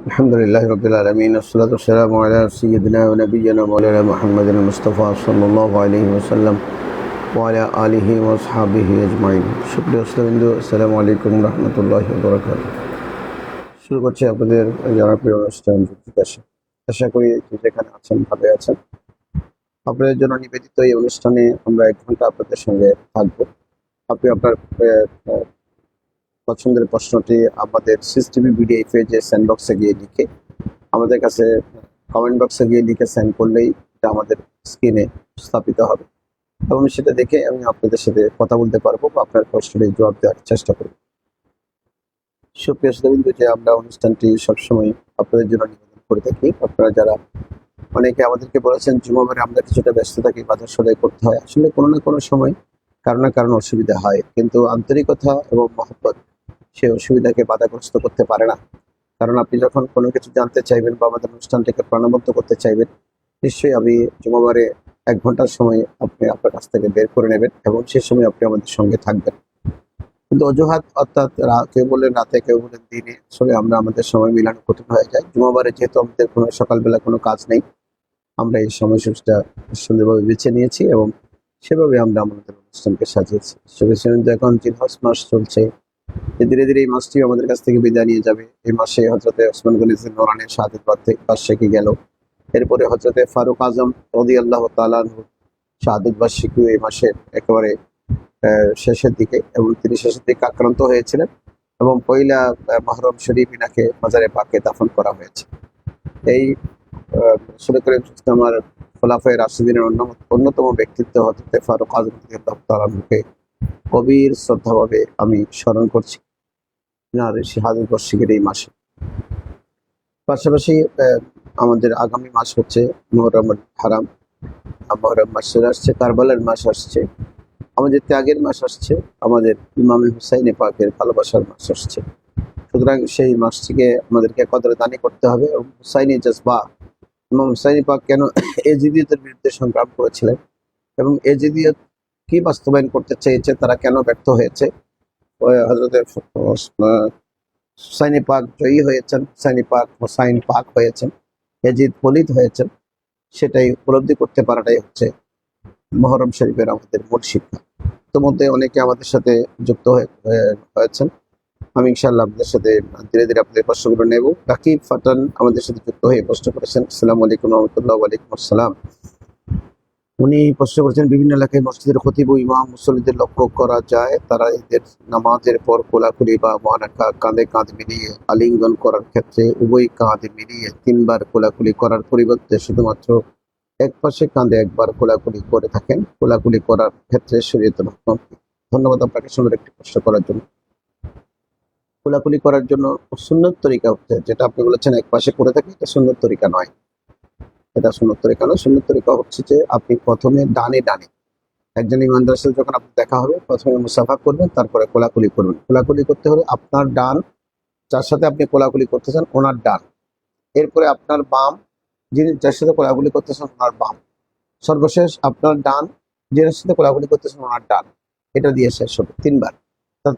الحمد لله رب العالمين والصلاة والسلام على سيدنا ونبينا مولانا محمد المصطفى صلى الله عليه وسلم وعلى آله وأصحابه أجمعين। শুকরিয়া ইসলামিন্দু, আসসালামু আলাইকুম রহমতুল্লাহি ওয়া বারাকাতুহু। শুরু করছি আপনাদের জনপ্রিয় অনুষ্ঠান জিজ্ঞাসা। আশা করি যেখানে আছেন ভালো আছেন। আপনাদের জন্য নিবেদিত এই অনুষ্ঠানে আমরা 1 ঘন্টা আপনাদের সঙ্গে থাকবো। আপনি আপনার পছন্দের প্রশ্নটি আমাদের সিসটিভি ভিডিও পেজে স্যান্ডবক্সে গিয়ে লিখে আমাদের কাছে কমেন্ট বক্সে গিয়ে লিখে সেন্ড করলেই এটা আমাদের স্ক্রিনে স্থাপিত হবে এবং সেটা দেখে আমি আপনাদের সাথে কথা বলতে পারবো বা আপনার প্রশ্নের জবাব দেওয়ার চেষ্টা করব। সুপ্রিয় শ্রোতাবৃন্দ, যে আমরা অনুষ্ঠানটি সবসময় আপনাদের জন্য নিবেদন করে থাকি। আপনারা যারা অনেকে আমাদেরকে বলেছেন জুমাবারে আমরা কিছুটা ব্যস্ত থাকি, বাজার সদাই করতে হয়। আসলে কোনো না কোনো সময় কারো না কারণ অসুবিধা হয়, কিন্তু আন্তরিকতা এবং মহব্বত সেই অসুবিধাকে বাধাগ্রস্ত করতে পারে না। কারণ আপনি যখন কোনো কিছু জানতে চাইবেন বা আমাদের অনুষ্ঠানটাকে প্রাণবন্ত করতে চাইবেন, নিশ্চয়ই আমি জুমাবারে 1 ঘন্টার সময় আপনি আপনার কাছ থেকে বের করে নেবেন এবং সেই সময় আপনি আমাদের সঙ্গে থাকবেন। কিন্তু অজুহাত, অর্থাৎ কেউ বলেন রাতে, কেউ বলেন দিনে, আসলে আমরা আমাদের সময় মিলানো কঠিন হয়ে যায়। জুমাবারে যেহেতু আমাদের কোনো সকালবেলা কোনো কাজ নেই, আমরা এই সময়সূচিটা সুন্দরভাবে বেছে নিয়েছি এবং সেভাবে আমরা আমাদের অনুষ্ঠানকে সাজিয়েছি। শুভেচ্ছা। এখন জিলহজ মাস চলছে, ধীরে ধীরে এই মাসটি আমাদের কাছ থেকে বিদায় নিয়ে যাবে। এই মাসে হযরতে ওসমান গনি নূরানীর শাহাদাত বার্ষিকী গেল। এরপরে হযরতে ফারুক আজম রাদিয়াল্লাহু তাআলা আনহুর শাহাদাত বার্ষিকী এই মাসের একেবারে শেষের দিকে, এবং তিনি শেষের দিকে আক্রান্ত হয়েছিলেন এবং পয়লা মুহররম শরীফ ইনাকে মাজারে পাকে দাফন করা হয়েছে। এই রাসূল করিম আমার খোলাফায়ে রাশিদিনের অন্যতম ব্যক্তিত্ব হযরতে ফারুক আজম রাদিয়াল্লাহু তাআলা আনহুকে গভীর শ্রদ্ধাভাবে আমি স্মরণ করছি শাহাদাত বার্ষিকীর এই মাসে। পাশাপাশি আমাদের আগামী মাস হচ্ছে মুহররম হারাম। মুহররম মাস চলে আসছে, কারবালার মাস আসছে, আমাদের ত্যাগের মাস আসছে, আমাদের ইমামে হুসাইনে পাকের ভালোবাসার মাস আসছে। সুতরাং সেই মাসটিকে আমাদেরকে কদরদানি করতে হবে এবং হুসাইনি জজবা, ইমাম হুসাইনি পাক কেন এজিদিয়তের বিরুদ্ধে সংগ্রাম করেছিলেন এবং এজিদিয়ত কি বাস্তবায়ন করতে চেয়েছে, তারা কেন ব্যর্থ হয়েছে, হযরতে হুসাইনি পাক জয়ী হয়েছেন, হুসাইন পাক হয়েছেন, ইয়াজিদ পলিত হয়েছেন, সেটাই উপলব্ধি করতে পারাটাই হচ্ছে মুহররম শরীফের আমাদের মূল শিক্ষা। ইতিমধ্যে অনেকে আমাদের সাথে যুক্ত হয়েছেন। আমি ইনশাআল্লাহ আপনাদের সাথে ধীরে ধীরে আপনাদের প্রশ্নগুলো নেব। রাকিব ফাটান আমাদের সাথে যুক্ত হয়ে প্রশ্ন করেছেন। আসসালামু আলাইকুম রহমতুল্লাহ। ওয়ালাইকুম আসসালাম। উনি প্রশ্ন করেছেন, বিভিন্ন এলাকায় মসজিদের খতিব ও ইমাম মুসল্লিদের লক্ষ্য করা যায়, তারা ঈদের নামাজের পর কোলাকুলি বা মুআনাকা কাঁধে কাঁধ মিলিয়ে আলিঙ্গন করার ক্ষেত্রে উভয় কাঁধে মিলিয়ে 3 বার কোলাকুলি করার পরিবর্তে শুধুমাত্র এক পাশে কাঁধে 1 বার কোলাকুলি করে থাকেন। কোলাকুলি করার ক্ষেত্রে শরীয়তের হুকুম কি? ধন্যবাদ আপনাকে সুন্দর একটি প্রশ্ন করার জন্য। কোলাকুলি করার জন্য সুন্নত তরিকা হচ্ছে, যেটা আপনি বলেছেন এক পাশে করে থাকি, এটা সুন্নত তরিকা নয়। এটা সুন্নত তরিকা নয়। সুন্নত তরিকা হচ্ছে যে আপনি প্রথমে ডানে ডানে একজন ইমানদারের সাথে যখন আপনি দেখা হবে, প্রথমে মুসাফা করবেন, তারপরে কোলাকুলি করবেন। কোলাকুলি করতে হলে আপনার ডান, যার সাথে আপনি কোলাকুলি করতে চান ওনার ডান, এরপরে আপনার বাম, যিনি যার সাথে কোলাকুলি করতেছেন ওনার বাম, সর্বশেষ আপনার ডান, যার সাথে কোলাকুলি করতেছেন ওনার ডান। এটা দিয়ে শেষ হবে 3 বার।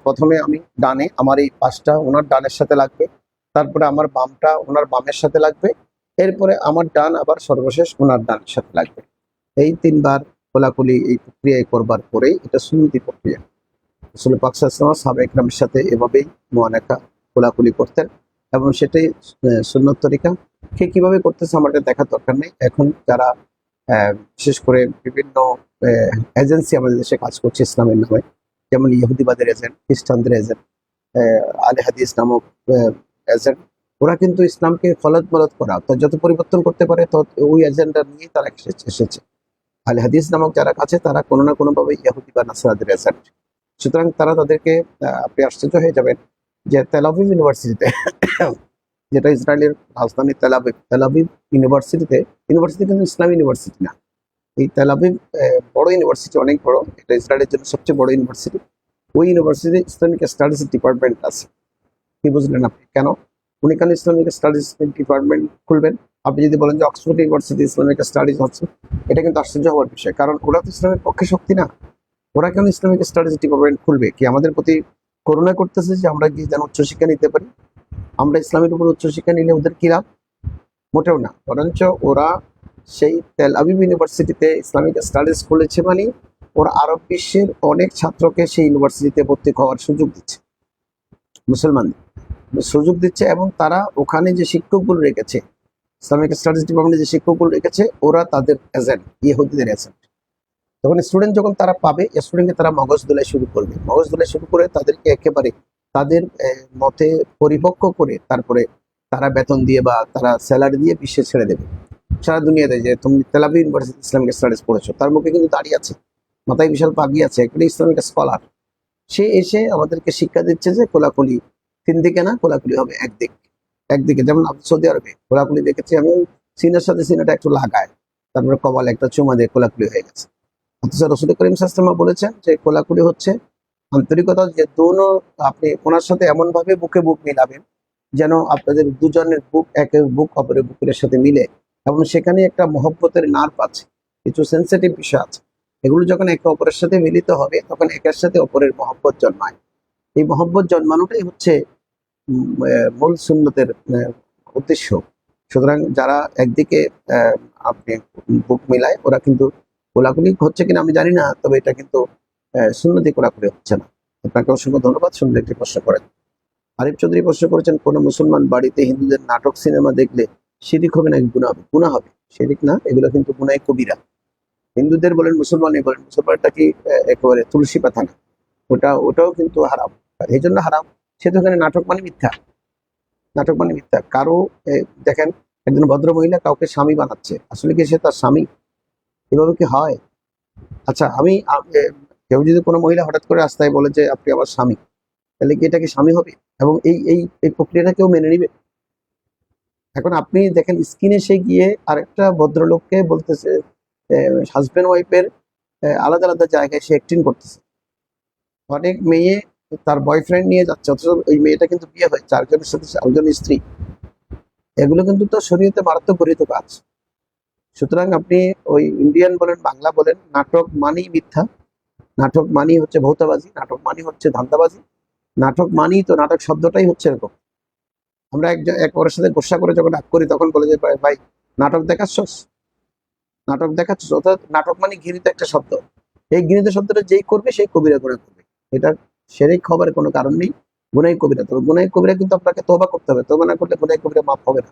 প্রথমে আমি ডানে, আমার এই পাশটা ওনার ডানের সাথে লাগবে, তারপরে আমার বামটা ওনার বামের সাথে লাগবে, এরপরে আমার ডান আবার সর্বশেষ ওনার ডানের সাথে লাগবে। এই 3 বার কোলাকুলি এই প্রক্রিয়ায় করবার পরেই এটা সুন্নতি প্রক্রিয়া। রাসূল পাক সাল্লাল্লাহু আলাইহি ওয়াসাল্লাম সাহাবায়ে কেরামের সাথে এভাবেই মুআনাকা কোলাকুলি করতেন এবং সেটাই সুন্নত তরিকা। কে কিভাবে করতেছে আমার এটা দেখার দরকার নেই। এখন যারা বিশেষ করে বিভিন্ন এজেন্সি আমাদের দেশে কাজ করছে ইসলামের নামে, যেমন ইহুদিবাদের এজেন্ট, খ্রিস্টানদের এজেন্ট, আলে হাদিস নামক এজেন্ট, ওরা কিন্তু ইসলামকে ফলদ মলদ করা অর্থাৎ যত পরিবর্তন করতে পারে তত ওই এজেন্ডা নিয়ে তারা এসেছে। আলে হাদিস নামক যারা আছে তারা কোনো না কোনোভাবে ইহুদি বা নাসরাদের এজেন্ট। সুতরাং তারা তাদেরকে আপনি আশ্চর্য হয়ে যাবেন যে তেল আবিব ইউনিভার্সিটিতে, যেটা ইসরায়েলের রাজধানী তেল আবিব ইউনিভার্সিটি কিন্তু ইসলাম ইউনিভার্সিটি না। এই তেল আবিব বড় ইউনিভার্সিটি, অনেক বড়, এটা ইসরায়েলের জন্য সবচেয়ে বড় ইউনিভার্সিটি। ওই ইউনিভার্সিটি ইসলামিক স্টাডিজ ডিপার্টমেন্ট আছে। কি বুঝলেন আপনি? কেন উনি কেন ইসলামিক স্টাডিজ ডিপার্টমেন্ট খুলবেন? আপনি যদি বলেন যে অক্সফোর্ড ইউনিভার্সিটি ইসলামিক স্টাডিজ হচ্ছে, এটা কিন্তু আশ্চর্য হওয়ার বিষয়, কারণ ওরা তো ইসলামের পক্ষে শক্তি না। ওরা কেন ইসলামিক স্টাডিজ ডিপার্টমেন্ট খুলবে? কি আমাদের প্রতি করুণা করতেছে যে আমরা গিয়ে যেন উচ্চশিক্ষা নিতে পারি? আমরা ইসলামের উপর উচ্চশিক্ষা নিলে ওদের কি লাভ? মোটেও না, বরঞ্চ ওরা সেই তেল আবিব ইউনিভার্সিটিতে ইসলামিক স্টাডিজ খুলেছে মানে ওরা আরব বিশ্বের অনেক ছাত্রকে সেই ইউনিভার্সিটিতে ভর্তি হওয়ার সুযোগ দিচ্ছে, মুসলমানদের সুযোগ দিচ্ছে। এবং তারা ওখানে যে শিক্ষকগুলো রেখেছে, ইসলামিক স্টাডিজ ডিপার্টমেন্টে যে শিক্ষকগুলো রেখেছে, ওরা তাদের এজেন্ট, ইহুদিদের এজেন্ট। তখন স্টুডেন্ট যখন তারা পাবে, স্টুডেন্টকে তারা মগজ দোলাই শুরু করবে, মগজ দোলাই শুরু করে তাদেরকে একেবারে তাদের মতে পরিপক্ক করে তারপরে তারা বেতন দিয়ে বা তারা স্যালারি দিয়ে বিশ্বে ছেড়ে দেবে সারা দুনিয়াতে, যে তুমি Tel Aviv university Islamic studies পড়েছো, তার মুখে কিন্তু দাঁড়িয়ে আছে, মাথায় বিশাল পাগড়ি আছে, একটা ইসলামিক স্কলার। সে এসে আমাদেরকে শিক্ষা দিচ্ছে যে কোলাকুলি তিন দিকে না, কোলাকুলি হবে একদিক, একদিকে। যেমন সৌদি আরবে কোলাকুলি দেখেছি আমি, সিনার সাথে সিনাটা একটু লাগায়, তারপরে কপাল একটা চুমা দিয়ে কোলাকুলি হয়ে গেছে। অথচ রসুল করিম সাল্লাল্লাহু আলাইহি বলেছেন যে কোলাকুলি হচ্ছে আন্তরিকতা, যে দোনো আপনি ওনার সাথে এমন ভাবে বুকে বুক মিলাবেন যেন আপনাদের দুজনের বুক একের বুক অপরের বুকের সাথে মিলে, এবং সেখানে একটা মহব্বতের নার্ভ আছে, কিছু সেন্সিটিভ বিষয় আছে, এগুলো যখন একে অপরের সাথে মিলিত হবে তখন একের সাথে অপরের মহব্বত জন্মায়। এই মহব্বত জন্মানোটাই হচ্ছে মূল সুন্নতের উদ্দেশ্য। সুতরাং যারা একদিকে আপনি বুক মিলায়, ওরা কিন্তু কোলাকুলি হচ্ছে কিনা আমি জানি না, তবে এটা কিন্তু সুন্নতি কোলাকুলি হচ্ছে না। আপনাকে অসংখ্য ধন্যবাদ। সুন্দর একটি প্রশ্ন করেন। আরিফ চৌধুরী প্রশ্ন করেছেন, কোনো মুসলমান বাড়িতে হিন্দুদের নাটক সিনেমা দেখলে শিরিক হবে নাকি গুনাহ হবে? গুনাহ হবে, শিরিক না, এগুলো কিন্তু গুনাহ কবিরা। হিন্দুদের বলেন মুসলমানই বলেন, মুসলমানটা কি একেবারে তুলসী পাতা না, ওটাও কিন্তু হারাম। এই জন্য হারাম, সে তো এখানে নাটক মানে মিথ্যা, নাটক মানে মিথ্যা। কারো দেখেন, একজন ভদ্র মহিলা কাউকে স্বামী বানাচ্ছে, আসলে কি সে তার স্বামী? এভাবে কি হয়? আচ্ছা, কেউ যদি কোনো মহিলা হঠাৎ করে রাস্তায় বলে যে আপনি আমার স্বামী, তাহলে কি এটা কি স্বামী হবে? এবং এই প্রক্রিয়াটা কেউ মেনে নিবে? এখন আপনি দেখেন, স্ক্রিনে সে গিয়ে আরেকটা ভদ্রলোককে বলতেছে, হাজব্যান্ড ওয়াইফের আলাদা আলাদা জায়গায় সে অ্যাক্টিং করতেছে। অনেক মেয়ে তার বয়ফ্রেন্ড নিয়ে যাচ্ছে, অথচ ওই মেয়েটা কিন্তু বিয়ে হয়েছে, চারজনের সাথে চারজন স্ত্রী। এগুলো কিন্তু তো শরীয়তে মারাত্মক গরিত কাজ। সুতরাং আপনি ওই ইন্ডিয়ান বলেন বাংলা বলেন, নাটক মানেই মিথ্যা, নাটক মানেই হচ্ছে ভৌতাবাজি, নাটক মানেই হচ্ছে ধান্দাবাজি, নাটক মানেই তো, নাটক শব্দটাই হচ্ছে এরকম। আমরা এক ওর সাথে গোসা করে যখন ডাক করি তখন বলে যে ভাই নাটক দেখাচ্ছস, নাটক দেখাচ্ছস। অর্থাৎ নাটক মানে ঘৃণিত একটা শব্দ। এই ঘৃণিত শব্দটা যেই করবে সেই কবিরা গুনাহ করবে। এটা শিরক হবার কোনো কারণ নেই, গুনাহ কবিরা। তবে গুনাহ কবিরা কিন্তু আপনাকে তওবা করতে হবে, তওবা না করলে গুনাহ কবিরা মাফ হবে না।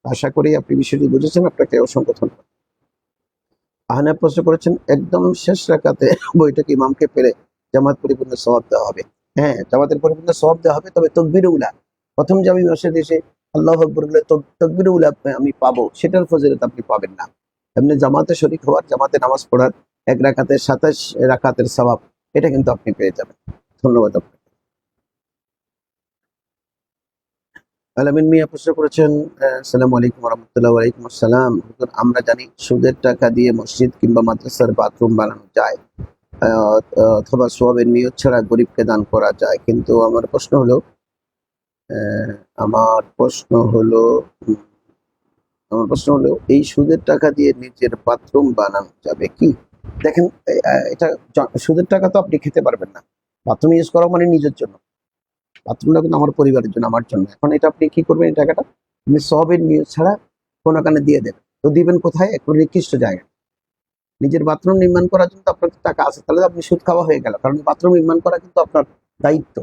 আশা করি আপনি বিষয়টি বুঝেছেন। আপনাকে অসংখ্য ধন্যবাদ। আহনাফ প্রশ্ন করেছেন, একদম শেষ রাকাতে বইটাকে ইমামকে পেরে জামাত পরিপূর্ণ সওয়াব দেওয়া হবে? হ্যাঁ, জামাতের পরিপূর্ণ সওয়াব দেওয়া হবে, তবে তকবীর উলা, প্রথম যে আমি মসজিদে এসে আল্লাহু আকবার বলে তকবীর উলা আমি পাবো, সেটার ফজিলত আপনি পাবেন না। এমনি জামাতে শরীক হওয়ার, জামাতে নামাজ পড়ার, এক রাকাতের 27 রাকাতের সওয়াব, এটা কিন্তু আপনি পেয়ে যাবেন। ধন্যবাদ আপনাকে। আলামিন মিয়া প্রশ্ন করেছেন, আসসালামু আলাইকুম রহমতুল্লাহ। ওয়ালাইকুম আসসালাম। আমরা জানি সুদের টাকা দিয়ে মসজিদ কিংবা মাদ্রাসার বাথরুম বানানো যায়, অথবা সোয়াবের নিয়ত ছাড়া গরিবকে দান করা যায়, কিন্তু আহ, আমার প্রশ্ন হলো উম, আমার প্রশ্ন হলো এই সুদের টাকা দিয়ে নিজের বাথরুম বানানো যাবে কি? দেখেন, এটা সুদের টাকা তো আপনি খেতে পারবেন না। বাথরুম ইউজ করা মানে নিজের জন্য, বাথরুমটা কিন্তু আমার পরিবারের জন্য, আমার জন্য। এখন এটা আপনি কি করবেন? এই টাকাটা আপনি সবের নিয়ত ছাড়া কোনো কানে দিয়ে দেবেন। তো দিবেন কোথায়? একটু নির্দিষ্ট জায়গায়। নিজের বাথরুম নির্মাণ করার জন্য তো আপনার টাকা আছে, তাহলে আপনি সুদ খাওয়া হয়ে গেল। কারণ বাথরুম নির্মাণ করা কিন্তু আপনার দায়িত্ব,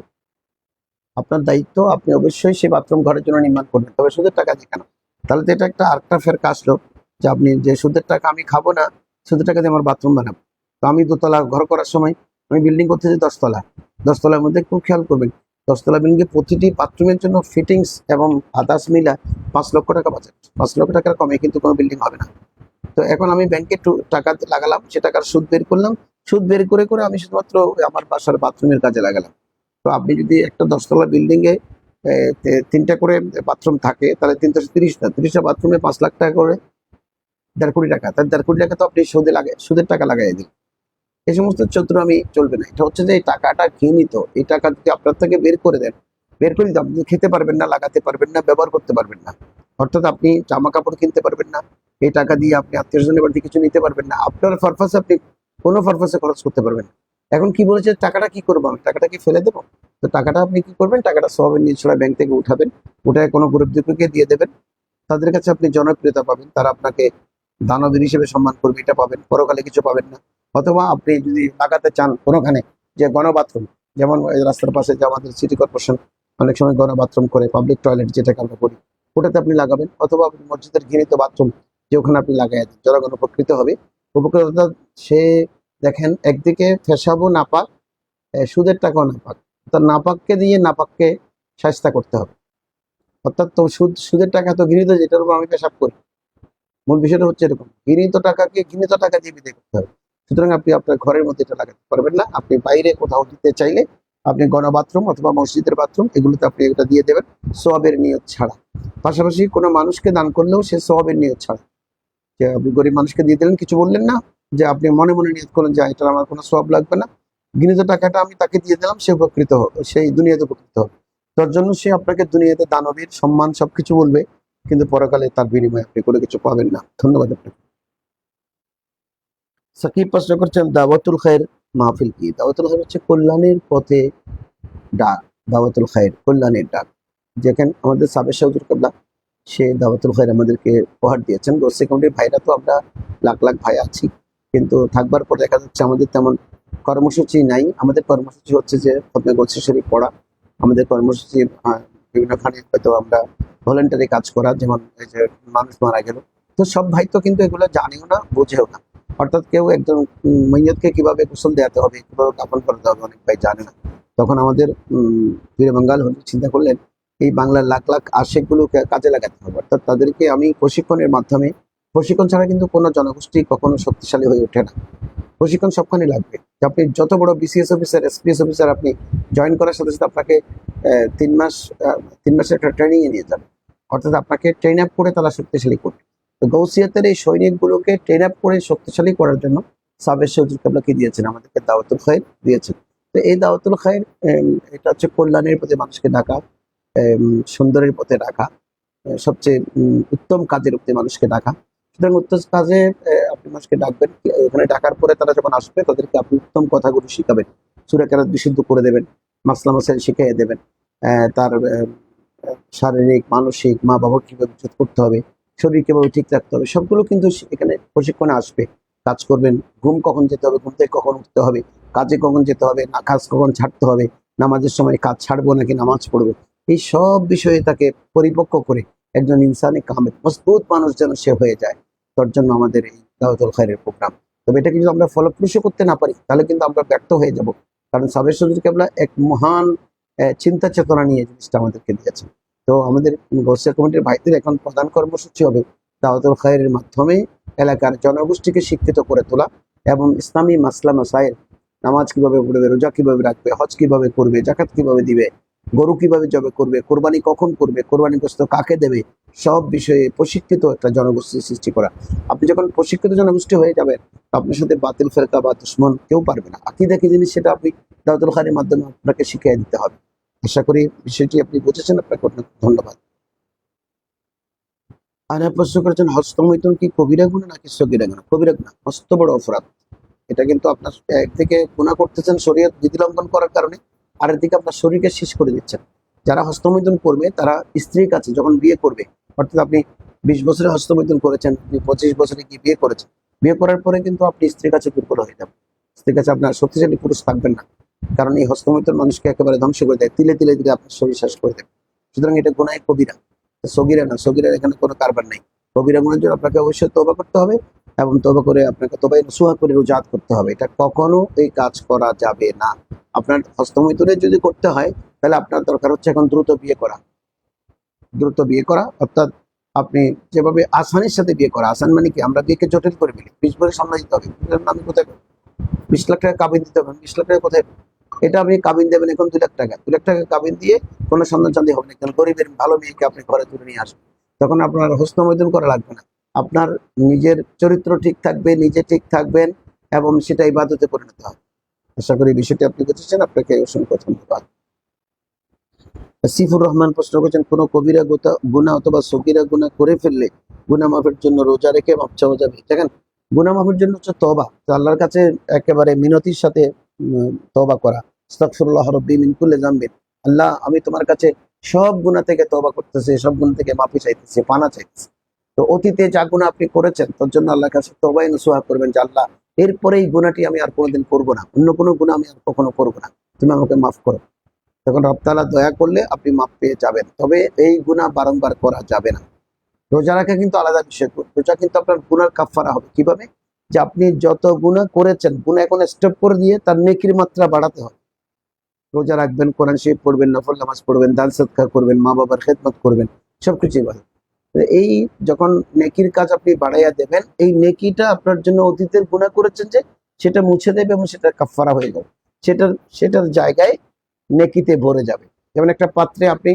আপনার দায়িত্ব। আপনি অবশ্যই সেই বাথরুম ঘরের জন্য নির্মাণ করবেন, তবে সুদের টাকা দিয়ে কেন? তাহলে তো এটা একটা আরেকটা ফের আসলো, যে আপনি যে সুদের টাকা আমি খাবো না, সুদের টাকা দিয়ে আমার বাথরুম বানাবো। তো আমি দোতলা ঘর করার সময় আমি বিল্ডিং করতেছি 10 তলা, 10 তলার মধ্যে খুব খেয়াল করবেন, 10 তলা বিল্ডিংয়ে প্রতিটি বাথরুমের জন্য ফিটিংস এবং আদার্স মিলা 5 লক্ষ টাকা বাজেট। 5 লক্ষ টাকার কমে কিন্তু কোনো বিল্ডিং হবে না। তো এখন আমি ব্যাংকে টাকা লাগালাম, সে টাকার সুদ বের করলাম, সুদ বের করে করে আমি শুধুমাত্র আমার বাসার বাথরুমের কাজে লাগালাম। তো আপনি যদি একটা 10 তলা বিল্ডিং এ 3টা করে বাথরুম থাকে, তাহলে 330টা, 30টা বাথরুমে 5 লাখ টাকা করে, 1.5 কোটি টাকা, তার 1.5 কোটি টাকা তো আপনি সুদের টাকা লাগাই দিন। এই সমস্ত চতুর আমি চলবে না। এটা হচ্ছে যে এই টাকাটা ঘৃণিত, এই টাকা যদি আপনার থেকে বের করে দেন, বের করে দিতে আপনি খেতে পারবেন না, লাগাতে পারবেন না, ব্যবহার করতে পারবেন না। অর্থাৎ আপনি জামা কাপড় কিনতে পারবেন না, এই টাকা দিয়ে আপনি আত্মীয় স্বজনের বাড়িতে কিছু নিতে পারবেন না, আপনার পারপাসে আপনি কোনো পারপাসে খরচ করতে পারবেন না। এখন কি বলেছে, টাকাটা কি করবো আমি? টাকাটা কি ফেলে দেবো? তো টাকাটা আপনি কি করবেন, টাকাটা সওয়াবের নিয়ত ছাড়া ব্যাংক থেকে উঠাবেন, উঠায় কোনো গরিব দুঃখীকে দিয়ে দেবেন। তাদের কাছে আপনি জনপ্রিয়তা পাবেন, তারা আপনাকে দানবীর হিসেবে সম্মান করবে, এটা পাবেন। পরকালে কিছু পাবেন না। অথবা আপনি যদি লাগাতে চান কোনোখানে, যে গণবাথরুম, যেমন এই রাস্তার পাশে যে আমাদের সিটি কর্পোরেশন অনেক সময় গণবাথরুম করে, পাবলিক টয়লেট যেটাকে আমরা বলি, ওটাতে আপনি লাগাবেন। অথবা আপনি মসজিদের ঘৃণিত বাথরুম যে ওখানে আপনি লাগাই দেন, জনগণ উপকৃত হবে। উপকৃত অর্থাৎ সে, দেখেন একদিকে ফেসাবও নাপাক, সুদের টাকাও নাপাক, অর্থাৎ নাপাককে দিয়ে নাপাককে শায়েস্তা করতে হবে। অর্থাৎ তো সুদের টাকা তো ঘৃণিত, যেটার উপর আমি পেশাব করি। মূল বিষয়টা হচ্ছে এরকম, ঘৃণিত টাকাকে ঘৃণিত টাকা দিয়ে বিদায় করতে হবে। সুতরাং আপনি আপনার ঘরের মধ্যে এটা লাগাতে পারবেন না। আপনি বাইরে কোথাও দিতে চাইলে আপনি গণবাথরুম অথবা মসজিদের বাথরুম এগুলোতে আপনি এটা দিয়ে দেবেন, সওয়াবের নিয়ত ছাড়া। পাশাপাশি কোনো মানুষকে দান করলেও সে সওয়াবের নিয়ত ছাড়া। যে আপনি গরিব মানুষকে দিয়ে দিলেন, কিছু বললেন না, যে আপনি মনে মনে নিয়ত করলেন যে এটা আমার কোনো সওয়াব লাগবে না, ঘৃণিত টাকাটা আমি তাকে দিয়ে দিলাম, সে উপকৃত হবে, সেই দুনিয়াতে উপকৃত হবে। তার জন্য সে আপনাকে দুনিয়াতে দানবীর সম্মান সবকিছু বলবে, কিন্তু পরকালে তার বিনিময়ে আপনি কোনো কিছু পাবেন না। ধন্যবাদ আপনাকে। সাকিব প্রশ্ন করছেন, দাওয়াতুল খায়ের মাহফিল কি? দাওয়াতুল খায়ের হচ্ছে কল্যাণের পথে ডাক। দাওয়াতুল খায়ের কল্যাণের ডাক। যেখানে আমাদের সাবেক হুজুর কেবলা, সে দাওয়াতুল খায়ের আমাদেরকে উপহার দিয়েছেন। গোসে কমিটির ভাইরা তো আমরা লাখ লাখ ভাই আছি, কিন্তু থাকবার পর দেখা যাচ্ছে আমাদের তেমন কর্মসূচি নাই। আমাদের কর্মসূচি হচ্ছে যে খতমে গোসে শরীফ পড়া। আমাদের কর্মসূচি বিভিন্নখানে হয়তো আমরা ভলেন্টারি কাজ করা, যেমন এই যে মানুষ মারা গেল, তো সব ভাই তো কিন্তু এগুলো জানেও না, বোঝেও না। অর্থাৎ কেউ একজন মৈয়তকে কিভাবে গোসল দেওয়াতে হবে, কিভাবে কাফন করাতে হবে, অনেক ভাই জানে না। তখন আমাদের বীর বাঙ্গাল চিন্তা করলেন, এই বাংলার লাখ লাখ আশেকগুলোকে কাজে লাগাতে হবে। অর্থাৎ তাদেরকে আমি প্রশিক্ষণের মাধ্যমে, প্রশিক্ষণ ছাড়া কিন্তু কোনো জনগোষ্ঠী কখনো শক্তিশালী হয়ে ওঠে না। প্রশিক্ষণ সবখানে লাগবে। আপনি যত বড় বিসিএস অফিসার, এসপিএস অফিসার, আপনি জয়েন করার সাথে সাথে আপনাকে 3 মাস 3 মাসের একটা ট্রেনিং এ নিয়ে যাবে। অর্থাৎ আপনাকে ট্রেন আপ করে তারা শক্তিশালী করবে। তো গৌসিয়াতের এই সৈনিকগুলোকে ট্রেন আপ করে শক্তিশালী করার জন্য সাবের হুজুর কেবলা কি দিয়েছেন, আমাদেরকে দাওয়াতুল খায়ের দিয়েছেন। তো এই দাওয়াতুল খায়ের এটা হচ্ছে কল্যাণের প্রতি মানুষকে ডাকা, সুন্দরের পথে ডাকা, সবচেয়ে উত্তম কাজের প্রতি মানুষকে ডাকা। সুতরাং উত্তম কাজে আপনি মানুষকে ডাকবেন। ওখানে ডাকার পরে তারা যখন আসবে, তাদেরকে আপনি উত্তম কথাগুলো শিখাবেন, সূরা কেরাত বিশুদ্ধ করে দেবেন, মাসলা মাসাইল শিখিয়ে দেবেন। তার শারীরিক, মানসিক, মা বাবা কিভাবে ইজ্জত করতে হবে, শরীর কিভাবে ঠিক রাখতে হবে, সবগুলো কিন্তু এখানে প্রশিক্ষণে আসবে। কাজ করবেন, ঘুম কখন যেতে হবে, ঘুম থেকে কখন উঠতে হবে, কাজে কখন যেতে হবে, না কাজ কখন ছাড়তে হবে, নামাজের সময় কাজ ছাড়বো নাকি নামাজ পড়বো, এই সব বিষয়ে তাকে পরিপক্ক করে একজন ইনসানে কামেল মজবুত মানুষ যেন সে হয়ে যায়। তার জন্য আমাদের এই দাওয়াতুল খায়রের প্রোগ্রাম। তবে এটাকে যদি আমরা ফলপ্রসূ করতে না পারি, তাহলে কিন্তু আমরা ব্যর্থ হয়ে যাব। কারণ সাবের হুজুর কেবলা এক মহান চিন্তা চেতনা নিয়ে জিনিসটা আমাদেরকে দিয়েছেন। তো আমাদের গোসিয়া কমিটির ভাইদের এখন প্রধান কর্মসূচি হবে দাওয়াতুল খায়রের মাধ্যমে এলাকার জনগোষ্ঠীকে শিক্ষিত করে তোলা, এবং ইসলামী মাসলা মাসাইল, নামাজ কিভাবে পড়বে, রোজা কিভাবে রাখবে, হজ কিভাবে করবে, জাকাত কিভাবে দিবে, গরু কিভাবে জবে করবে, কোরবানি কখন করবে, কোরবানি গোশত কাকে দেবে, সব বিষয়ে প্রশিক্ষিত একটা জনগোষ্ঠী সৃষ্টি করা। আপনি যখন প্রশিক্ষিত জনগোষ্ঠী হয়ে যাবেন, আপনার সাথে বাতিল ফেরকা বা দুশ্মন কেউ পারবে না। আকীদা কি জিনিস সেটা আপনি দাওয়াতুল খায়রের মাধ্যমে আপনাকে শিখিয়ে দিতে হবে। আশা করি বিষয়টি আপনি বুঝেছেন। আপনাকে অনেক ধন্যবাদ। আর প্রশ্ন করেছেন, হস্তমৈথুন কি কবিরা গুনাহ নাকি সগীরা গুনাহ? কবিরা গুনাহ, মস্ত বড় অপরাধ। এটা কিন্তু আপনার একদিকে গুনাহ করতেছেন শরীয়ত বিধি লঙ্ঘন করার কারণে, আর একদিকে আপনার শরীরকে শেষ করে দিচ্ছেন। যারা হস্তমৈথুন করবে তারা স্ত্রীর কাছে যখন বিয়ে করবে, অর্থাৎ আপনি 20 বছরে হস্তমৈথুন করেছেন, আপনি 25 বছরে গিয়ে বিয়ে করেছেন, বিয়ে করার পরে কিন্তু আপনি স্ত্রীর কাছে দুর্বল হয়ে যাবেন, স্ত্রীর কাছে আপনার শক্তিশালী পুরুষ থাকবেন না। কারণ এই হস্তমৈথুন মানুষকে একেবারে ধ্বংস করে দেয়, তিলে তিলে দিলে আপনার শরীর শেষ করে দেবে। সুতরাং এটা গুনাহ কবিরা, সগীরা না। সগীরার এখানে কোনো কারবার নেই। কবিরা গুনাহের জন্য আপনাকে অবশ্যই তওবা করতে হবে, এবং তওবা করে আপনাকে তওবায়ে নসুহা করে রুজাত করতে হবে। এটা কখনো এই কাজ করা যাবে না। আপনার হস্তমৈথুনের যদি করতে হয়, তাহলে আপনার দরকার হচ্ছে এখন দ্রুত বিয়ে করা। দ্রুত বিয়ে করা অর্থাৎ আপনি যেভাবে আসানের সাথে বিয়ে করা। আসান মানে কি, আমরা বিয়েকে জটিল করে ফেলি। 20 বছর সামনে দিতে হবে, আমি কোথায় 20 লাখ টাকা কাবিন দিতে হবে, 20 লাখ টাকা কোথায়? এটা আপনি কাবিন দেবেন এখন 2 লাখ টাকা, 2 লাখ টাকা কাবিন দিয়ে কোনো সন্তান চান্দি হবে না। একজন গরিবের ভালো মেয়েকে আপনি ঘরে তুলে নিয়ে আসবেন, তখন আপনার হস্তমৈথুন করা লাগবে না। আপনার নিজের চরিত্র ঠিক থাকবে, নিজে ঠিক থাকবেন, এবং সেটা ইবাদতে পরিণত হবে। আশা করি বিষয়টি আপনি বুঝেছেন। আপনাকে অসংখ্য ধন্যবাদ। আসিফুর রহমান প্রশ্ন করেছেন, কোন কবিরা গুনাহ অথবা সগীরা গুনাহ করে ফেললে গুনাহ মাফের জন্য রোজা রেখে মাপ চাওয়া যাবে? দেখেন, গুনাহ মাফের জন্য হচ্ছে তওবা, তো আল্লাহর কাছে একেবারে মিনতির সাথে তওবা করা, আস্তাগফিরুল্লাহ রাব্বি মিন কুল্লি যামবিন, আল্লাহ আমি তোমার কাছে সব গুনাহ থেকে তওবা করতেছি, সব গুনাহ থেকে মাফি চাইতেছি, পানা চাইতেছি। তো অতীতে যা গুনাহ আপনি করেছেন তার জন্য আল্লাহর কাছে তওবায়ে নসুহা করবেন যে আল্লাহ এরপরে এই গুনাহটি আমি আর কোনোদিন করব না, অন্য কোনো গুনাহ আমি আর কখনো করব না, তুমি আমাকে মাফ করো। তখন রব তাআলা দয়া করলে আপনি মাফ পেয়ে যাবেন। তবে এই গুনাহ বারংবার করা যাবে না। রোজা রাখা কিন্তু আলাদা বিষয়। রোজা কিন্তু আপনার গুনার কাফফারা হবে কিভাবে? যে আপনি যত গুনাহ করেছেন, গুনাহ এখন স্টপ করে দিয়ে তার নেকির মাত্রা বাড়াতে হবে। রোজা রাখবেন, কোরআন শরীফ পড়বেন, নফল নামাজ পড়বেন, দান সদকা করবেন, মা বাবার খেদমত করবেন, সবকিছুই ভালো। এই যখন নেকির কাজ আপনি বাড়াইয়া দেবেন, এই নেকিটা আপনার জন্য অতীতের গুনাহ করেছেন যে সেটা মুছে দেবে এবং সেটা কাফফারা হয়ে যাবে। সেটার সেটার জায়গায় নেকিতে ভরে যাবে। যেমন একটা পাত্রে আপনি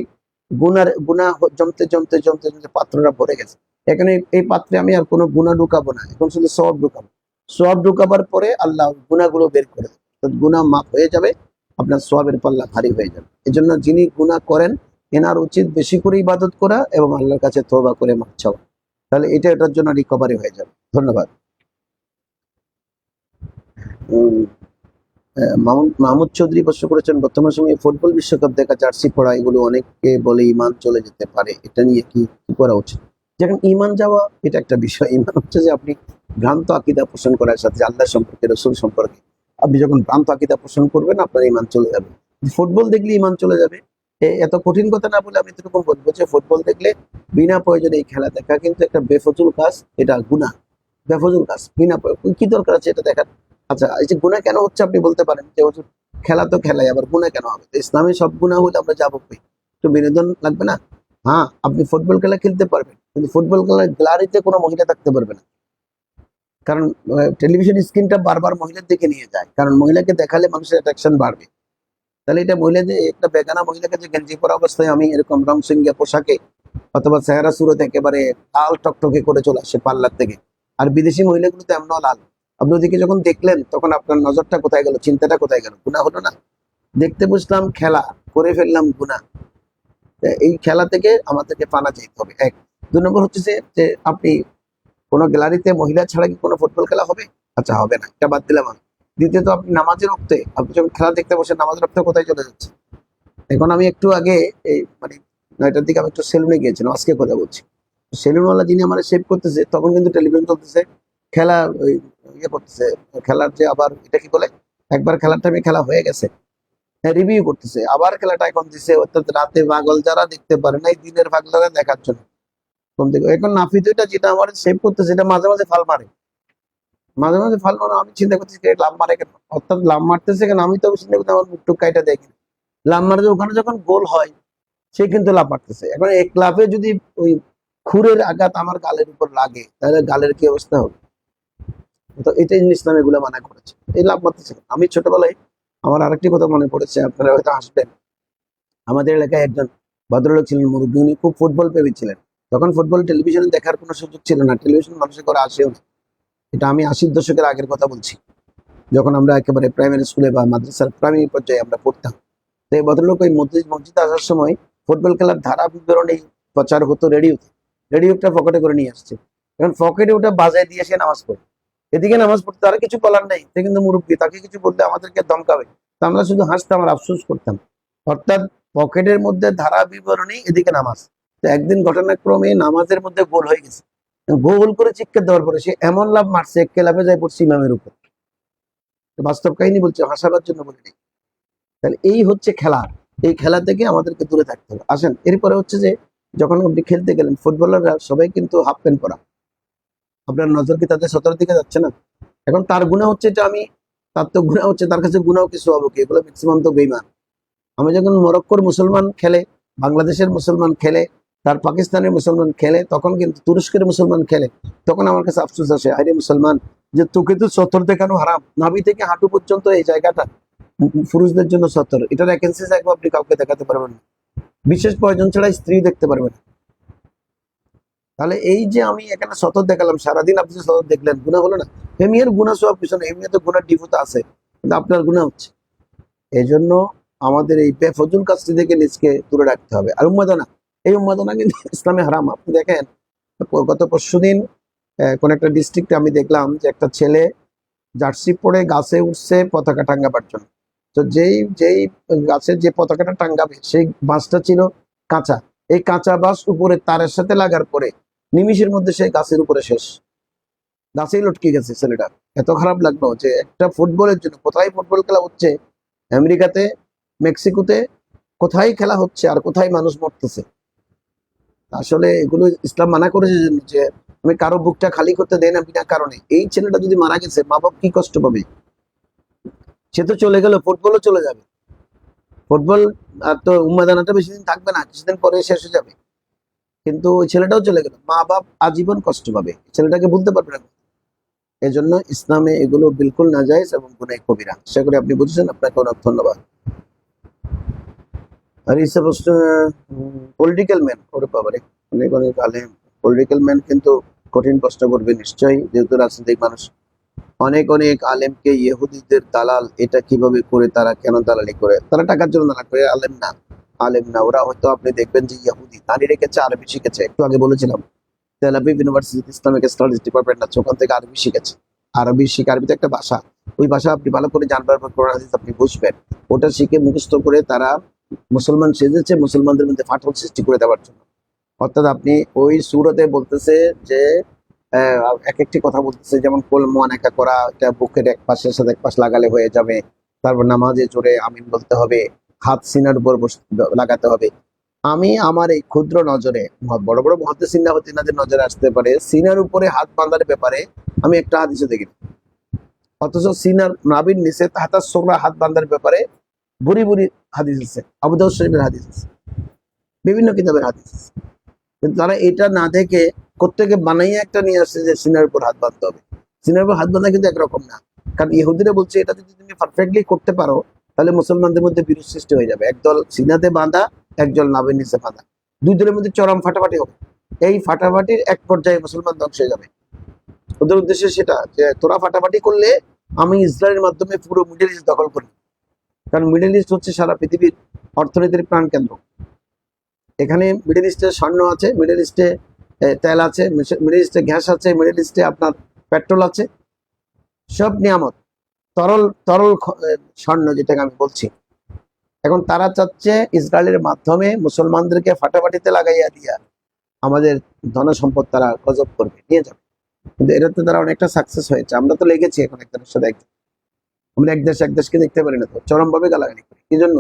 গুনাহ জমতে জমতে জমতে জমতে পাত্রটা ভরে গেছে, এখানে এই পাত্রে আমি আর কোনো গুনাহ ঢুকাবো না, এখন শুধু সওয়াব ঢুকাবো। সওয়াব ঢুকাবার পরে আল্লাহ গুনাহগুলো বের করে দেবে, তো গুনাহ মাফ হয়ে যাবে, আপনার সওয়াবের পাল্লা ভারী হয়ে যাবে। এই জন্য যিনি গুনাহ করেন এনার উচিত বেশি করে ইবাদত করা এবং আল্লাহর কাছে তওবা করে মাফ চাওয়া, তাহলে এটার জন্য রিকভারি হয়ে যাবে। ধন্যবাদ। উম, মাহমুদ চৌধুরী প্রশ্ন করেছেন, বর্তমান সময়ে ফুটবল বিশ্বকাপ দেখা, জার্সি পড়া, এগুলো অনেকে বলে ইমান চলে যেতে পারে, এটা নিয়ে কি কি করা উচিত? যেমন ইমান যাওয়া এটা একটা বিষয়। ইমান হচ্ছে যে আপনি ভ্রান্ত আকীদা পোষণ করার সাথে আল্লাহ সম্পর্কে, রসুল সম্পর্কে আপনি যখন ভ্রান্ত আকীদা পোষণ করবেন আপনার ইমান চলে যাবে। ফুটবল দেখলে ইমান চলে যাবে, এত কঠিন কথা না বলে আমি এরকম বলবো যে ফুটবল দেখলে বিনা প্রয়োজনে এই খেলা দেখা কিন্তু একটা বেফজুল কাজ, এটা গুনাহ, বেফজুল কাজ, বিনা কি দরকার আছে এটা দেখার? আচ্ছা, এই যে গুনাহ কেন হচ্ছে আপনি বলতে পারেন যে হুজুর খেলা তো খেলাই, আবার গুনাহ কেন হবে? তো ইসলামে সব গুনাহ হলে আমরা যাবো কই? একটু বিনোদন লাগবে না? হ্যাঁ, আপনি ফুটবল খেলা খেলতে পারবেন, কিন্তু ফুটবল খেলার গ্যালারিতে কোনো মহিলা থাকতে পারবে না, কারণ টেলিভিশন স্ক্রিনটা বারবার মহিলার দিকে নিয়ে যায়, কারণ মহিলাকে দেখালে মানুষের অ্যাট্রাকশন বাড়বে। তাহলে এটা মহিলাদের, একটা বেগানা মহিলাকে যে গেঞ্জি পরা অবস্থায় আমি এরকম রং সিঙ্গা পোশাকে অথবা চেহারা সুরত একেবারে লাল টকটকে করে চলে আসে পার্লার থেকে, আর বিদেশি মহিলাগুলো তো এমনও লাল, আপনি ওদিকে যখন দেখলেন তখন আপনার নজরটা কোথায় গেল, চিন্তাটা কোথায় গেল? গুনাহ হলো না? দেখতে বুঝলাম খেলা, করে ফেললাম গুনাহ। এই খেলা থেকে আমাদেরকে পানা চাইতে হবে, এক। দুই নম্বর হচ্ছে যে আপনি কোনো গ্যালারিতে মহিলা ছাড়া কি কোনো ফুটবল খেলা হবে? আচ্ছা, হবে না, এটা বাদ দিলাম আমি। দ্বিতীয়ত আপনি নামাজের রক্তে, আপনি যখন খেলা দেখতে বসে নামাজের রক্তে কোথায় চলে যাচ্ছে? এখন আমি একটু আগে এই মানে 9টার দিকে আমি একটু সেলুনে গিয়েছিলাম, আজকে কথা বলছি। সেলুনওয়ালা যিনি আমার শেভ করতেছে তখন কিন্তু টেলিভিশন চলতেছে, খেলা ওই ইয়ে করতেছে, খেলার যে আবার এটা কি বলে, একবার খেলার টাইমে খেলা হয়ে গেছে, হ্যাঁ রিভিউ করতেছে, আবার খেলাটা এখন দিচ্ছে, অর্থাৎ রাতে পাগল যারা দেখতে পারে না, এই দিনের পাগলারা দেখার জন্য কম থেকে। এখন নাফি দুইটা যেটা আমার সেভ করতেছে এটা মাঝে মাঝে ফাল মারে, মাঝে মাঝে ফাল মারে, আমি চিন্তা করতেছি লাভ মারে কেন, অর্থাৎ লাভ মারতেছে কেন, আমি তো চিন্তা করতে আমার মুখ টুক কাইটা দেখি, লাভ মারে যে ওখানে যখন গোল হয় সে কিন্তু লাভ মারতেছে। এখন এক লাভে যদি ওই খুরের আঘাত আমার গালের উপর লাগে তাহলে গালের কি অবস্থা হবে? তো এটাই ইসলাম এগুলো মানা করেছে, এই লাভ মারতেছে। আমি ছোটবেলায় আমার আরেকটি কথা মনে পড়েছে, আপনারা হয়তো হাসবেন। আমাদের এলাকায় একজন ভদ্রলোক ছিলেন, মুরব্বী, উনি খুব ফুটবল প্রেমী ছিলেন। তখন ফুটবল টেলিভিশনে দেখার কোনো সুযোগ ছিল না, টেলিভিশন মানুষের করে আসেও না। এটা আমি 80-র দশকের আগের কথা বলছি, যখন আমরা একেবারে প্রাইমারি স্কুলে বা মাদ্রাসার প্রাইমারি পর্যায়ে আমরা পড়তাম। তো এই ভদ্রলোক ওই মসজিদে আসার সময় ফুটবল খেলার ধারা বিবরণী প্রচার হতো রেডিওতে, রেডিওটা পকেটে করে নিয়ে আসছে। এখন পকেটে ওটা বাজায় দিয়ে সে নামাজ পড়ে, এদিকে নামাজ পড়তে তারা কিছু বলার নেই, সে কিন্তু মুরব্বী, তাকে কিছু বললে আমাদেরকে ধমকাবে। তো আমরা শুধু হাসতাম আর আফসোস করতাম, অর্থাৎ পকেটের মধ্যে ধারা বিবরণী, এদিকে নামাজ। তো একদিন ঘটনাক্রমে নামাজের মধ্যে গোল হয়ে গেছে, গোল করে চিৎকার দেওয়ার পরে সে এমন লাভ মারছে, একে লাভে যায় পড়ছে ইমামের উপর। বাস্তব কাহিনী বলছে, হাসাবার জন্য বলিনি। তাহলে এই হচ্ছে খেলা, এই খেলা থেকে আমাদেরকে দূরে থাকতে হবে। আসেন, এরপরে হচ্ছে যে যখন আপনি খেলতে গেলেন, ফুটবলাররা সবাই কিন্তু হাফ প্যান্ট পরা, আপনার নজর কি তাদের সতর দিকে যাচ্ছে না? এখন তার গুণা হচ্ছে এটা আমি, তার তো গুণা হচ্ছে, তার কাছে গুণাও কিছু হবো কি, এগুলো ম্যাক্সিমাম তো বেইমান। আমি যখন মরক্কোর মুসলমান খেলে, বাংলাদেশের মুসলমান খেলে, তার পাকিস্তানের মুসলমান খেলে, তখন কিন্তু তুরস্কের মুসলমান খেলে, তখন আমার কাছে আফসোস আসে, আরে মুসলমান, যে তোকে তো সতর দেখানো হারাম, নাভি থেকে হাঁটু পর্যন্ত এই জায়গাটা পুরুষদের জন্য সতর, এটার ভ্যাকেন্সি থাকবে, আপনি কাউকে দেখাতে পারবেন না, বিশেষ প্রয়োজন ছাড়া স্ত্রী দেখতে পারবেন। তাহলে এই যে আমি এখানে সতর দেখালাম, সারাদিন আপনি সতর দেখলেন, গুণা হলো না? এমনির গুণা সব পিছনে, এমনি তো গুণার ডিফুতে আছে, কিন্তু আপনার গুণা হচ্ছে। এই জন্য আমাদের এই বেফজুল কাজটি থেকে নিজকে দূরে রাখতে হবে। আর উন্মাদনা, এই উন্মাদনা কিন্তু ইসলামে হারাম। আপনি দেখেন গত পরশুদিন কোন একটা ডিস্ট্রিক্টে আমি দেখলাম যে একটা ছেলে জার্সি পরে গাছে উঠছে পতাকা টাঙ্গাবার জন্য। তো যেই যেই গাছের যে পতাকাটা টাঙ্গাবে সেই বাঁশটা ছিল কাঁচা। এই কাঁচা বাঁশ উপরে তারের সাথে লাগার পরে নিমিষের মধ্যে সেই গাছের উপরে শেষ, গাছেই লটকে গেছে ছেলেটা। এত খারাপ লাগলো যে একটা ফুটবলের জন্য, কোথায় ফুটবল খেলা হচ্ছে, আমেরিকাতে, মেক্সিকোতে, কোথায় খেলা হচ্ছে আর কোথায় মানুষ মরতেছে। আসলে এগুলো ইসলাম মানা করেছে যে আমি কারো বুকটা খালি করতে দেয় না বিনা কারণে। এই ছেলেটা যদি মারা গেছে, মা বাপ কি কষ্ট পাবে। সে তো চলে গেল, ফুটবলও চলে যাবে। ফুটবল আর তো উন্মাদনাটা বেশি দিন থাকবে না, কিছুদিন পরে শেষ হয়ে যাবে। কিন্তু ওই ছেলেটাও চলে গেল, মা বাপ আজীবন কষ্ট পাবে, ছেলেটাকে ভুলতে পারবে না। এই জন্য ইসলামে এগুলো বিলকুল নাজায়েজ এবং গুনাহ কবিরা। আশা করি আপনি বুঝেছেন। আপনাকে অনেক ধন্যবাদ। আর এই সমস্ত পলিটিক্যাল ম্যান, ওরে বাবারে, অনেক অনেক আলেম পলিটিক্যাল ম্যান কিন্তু কঠিন কষ্ট করবে নিশ্চয়ই, যেহেতু রাজনৈতিক মানুষ। অনেক অনেক আলেমকে ইহুদিদের দালাল, এটা কিভাবে করে, তারা কেন দালালি করে, তারা টাকার জন্য দালাল করে। আলেম না, আলেম না ওরা। হয়তো আপনি দেখবেন যে ইহুদি দাঁড়িয়ে রেখেছে, আরবি শিখেছে। একটু আগে বলেছিলাম Tel Aviv university Islamic studies department আছে, ওখান থেকে আরবি শিখেছে। আরবি শিখে, আরবি তো একটা ভাষা, ওই ভাষা আপনি ভালো করে জানবার পর কোরআন হাদিস আপনি বুঝবেন। ওটা শিখে মুখস্থ করে তারা মুসলমান সেজেছে, মুসলমানদের মধ্যে ফাটল সৃষ্টি করে দেওয়ার জন্য। অর্থাৎ আপনি ওই সুরতে বলতেছে যে এক একটি কথা বলতেছে, যেমন কোল মোয়ানাকা করা, এটা বুকের এক পাশের সাথে এক পাশ লাগালে হয়ে যাবে। তারপর নামাজে জোরে আমিন বলতে হবে, হাত সিনার উপর লাগাতে হবে। আমি আমার এই ক্ষুদ্র নজরে, বড় বড় মুহাদ্দিসিনরা হতে নাদের নজরে আসতে পারে সিনার উপরে হাত বাঁধার ব্যাপারে আমি একটা হাদিসে দেখি। অথচ সিনার নাবির নিচে হাতার সোকরা হাত বাঁধার ব্যাপারে বুড়ি বুড়ি হাদিস আছে, আবু দাউদ শরীফের হাদিস আছে, বিভিন্ন কিতাবের হাদিস আছে। কিন্তু তারা এটা না দেখে প্রত্যেকে বানাইয়া একটা নিয়ে আসছে যে সিনার উপর হাত বাঁধতে হবে। সিনার উপর হাত বাঁধা কিন্তু একরকম না। কারণ ইহুদিরা বলছে এটা যদি তুমি পারফেক্টলি করতে পারো, তাহলে মুসলমানদের মধ্যে বিরোধ সৃষ্টি হয়ে যাবে। একদল সিনাতে বাঁধা, একদল নাবের নিচে বাঁধা, দুই দলের মধ্যে চরম ফাটাফাটি হবে। এই ফাটাফাটির এক পর্যায়ে মুসলমান ধ্বংস হয়ে যাবে। ওদের উদ্দেশ্য সেটা যে তোরা ফাটাফাটি করলে আমি ইসরায়েলের মাধ্যমে পুরো মিডল ইস্ট দখল করি। কারণ মিডল ইস্ট হচ্ছে সারা পৃথিবীর অর্থনীতির প্রাণকেন্দ্র। এখানে মিডল ইস্টে স্বর্ণ আছে, মিডল ইস্টে তেল আছে, মিডল ইস্টে গ্যাস আছে, মিডল ইস্টে আপনার পেট্রোল আছে, সব নিয়ামত, তরল তরল স্বর্ণ যেটাকে আমি বলছি। এখন তারা চাচ্ছে ইসরায়েলের মাধ্যমে মুসলমানদেরকে ফাটাফাটিতে লাগাইয়া দিয়া আমাদের ধন সম্পদ তারা গজব করবে, নিয়ে যাবে। কিন্তু এটাতে তারা অনেকটা সাকসেস হয়েছে। আমরা তো লেগেছি এখন একজনের সাথে একজন, আমরা এক দেশকে দেখতে পারি না, তো চরম ভাবে গালাগালি করি। কি জন্য?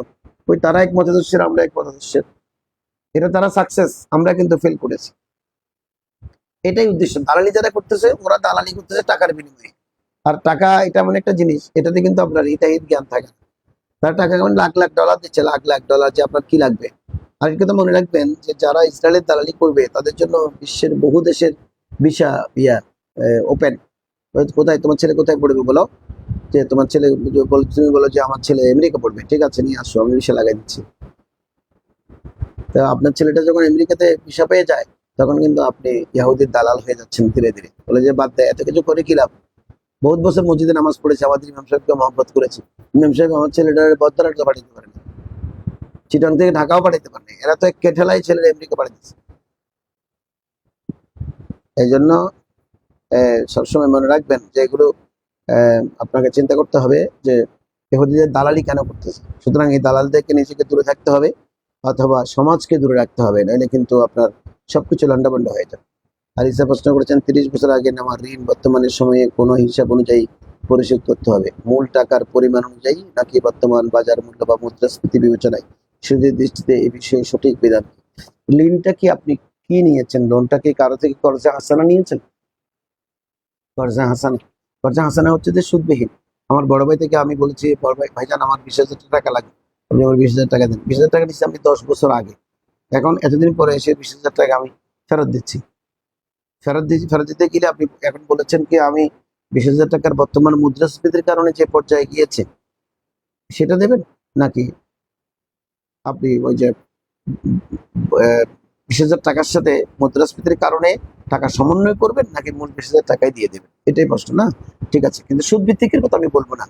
ওই তারা এক মতাদর্শের, আমরা এক মতাদর্শের, এটা তারা সাকসেস, আমরা কিন্তু ফেল করেছি। এটাই উদ্দেশ্য। দালালি যারা করতেছে, ওরা দালালি করতেছে টাকার বিনিময়ে। আর টাকা এটা এমন একটা জিনিস, এটাতে কিন্তু আপনার হিতাহিত জ্ঞান থাকে না। তারা টাকা কেমন লাখ লাখ ডলার দিচ্ছে, লাখ লাখ ডলার, যে আপনার কি লাগবে। আর কিন্তু মনে রাখবেন যে যারা ইসরায়েলের দালালি করবে তাদের জন্য বিশ্বের বহু দেশের ভিসা ওপেন। কোথায় তোমার ছেলে কোথায় পড়বে বলো, যে তোমার ছেলে তুমি বলো যে আমার ছেলে আমেরিকা পড়বে, ঠিক আছে নিয়ে আসো, আমি ভিসা লাগাই দিচ্ছি। তো আপনার ছেলেটা যখন আমেরিকাতে ভিসা পেয়ে যায়, তখন কিন্তু আপনি ইহুদির দালাল হয়ে যাচ্ছেন ধীরে ধীরে। বলে যে বাদ দেয়, এত কিছু করে কি লাভ। বহুত বছর মসজিদে নামাজ পড়েছে, আমাদের ইমাম সাহেবকে মহব্বত করেছি, ইমাম সাহেব আমার ছেলেটার বদরাটা পাঠাতে পারেন, চিটং থেকে ঢাকাও পাঠাইতে পারেন। এরা তো এক কেঠেলাই ছেলের আমেরিকা পাঠাইতেছে। এই জন্য সবসময় মনে রাখবেন যে এগুলো আপনাকে চিন্তা করতে হবে যে ইহুদিদের দালালি কেন করতেছে। সুতরাং এই দালালদেরকে নিজেকে দূরে থাকতে হবে, অথবা সমাজকে দূরে রাখতে হবে, নইলে কিন্তু আপনার সবকিছু লন্ডভন্ড হয়ে যাবে। আর ইসা প্রশ্ন করেছেন 30 বছর আগে নেওয়া ঋণ বর্তমানের সময়ে কোনো হিসাব অনুযায়ী পরিশোধ করতে হবে, মূল টাকার পরিমাণ অনুযায়ী, নাকি বর্তমান বাজার মূল্য বা মুদ্রাস্ফীতি বিবেচনায়? সুদের দৃষ্টিতে এই বিষয়ে সঠিক বিধান। ঋণটা কি আপনি কি নিয়েছেন? লোনটা কি কারো থেকে কর্জা হাসানা নিয়েছেন? কর্জা হাসানা, কর্জা হাসানা হচ্ছে যে সুদবিহীন। আমার বড় ভাই থেকে আমি বলেছি, বড় ভাই, ভাইজান আমার 20,000 টাকা লাগবে, আপনি আমার 20,000 টাকা দেন। 20,000 টাকা দিচ্ছি আমি 10 বছর আগে। এখন এতদিন পরে এসে 20,000 টাকা আমি ফেরত দিচ্ছি। ফেরত দিতে গেলে আপনি এখন বলেছেন কি আমি 20,000 টাকার বর্তমান মুদ্রাস্ফীতির কারণে যে পর্যায়ে গিয়েছে সেটা দেবেন, নাকি আপনি ওই যে 20,000 টাকার সাথে মুদ্রাস্ফীতির কারণে টাকা সমন্বয় করবেন, নাকি মূল 20,000 টাকাই দিয়ে দেবেন? এটাই প্রশ্ন না? ঠিক আছে, কিন্তু সুদ ভিত্তিকের কথা আমি বলবো না।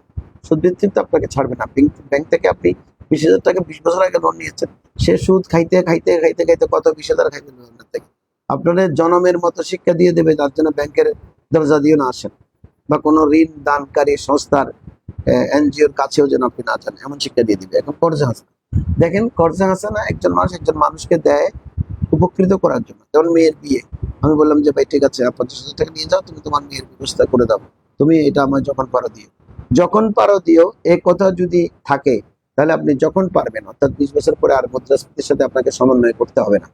সুদ ভিত্তিক তো আপনাকে ছাড়বে না। ব্যাংক থেকে আপনি 20,000 টাকা 20 বছর আগে লোন নিয়েছেন, সে সুদ খাইতে খাইতে খাইতে খাইতে কত 20,000 খাইতে লোনের থেকে। আপনাদের জনমের মতো শিক্ষা দিয়ে দেবে, তার জন্য ব্যাংকের দরজা দিয়ে না আসেন, বা কোনো ঋণ দানকারী সংস্থার এনজিওর কাছেও যেন আপনি না যান, এমন শিক্ষা দিয়ে দিবে। এখন কর্জা হাসানা, দেখেন কর্জা হাসানা একজন মানুষকে দেয় উপকৃত করার জন্য। যেমন মেয়ের বিয়ে, আমি বললাম যে ভাই ঠিক আছে 50,000 টাকা নিয়ে যাও, তুমি তোমার মেয়ের ব্যবস্থা করে দাও, তুমি এটা আমার যখন পারো দিও, যখন পারো দিও, এই কথা যদি থাকে তাহলে আপনি যখন পারবেন, অর্থাৎ 20 বছর পরে আর মুদ্রাস্ফীতির সাথে আপনাকে সমন্বয় করতে হবে না,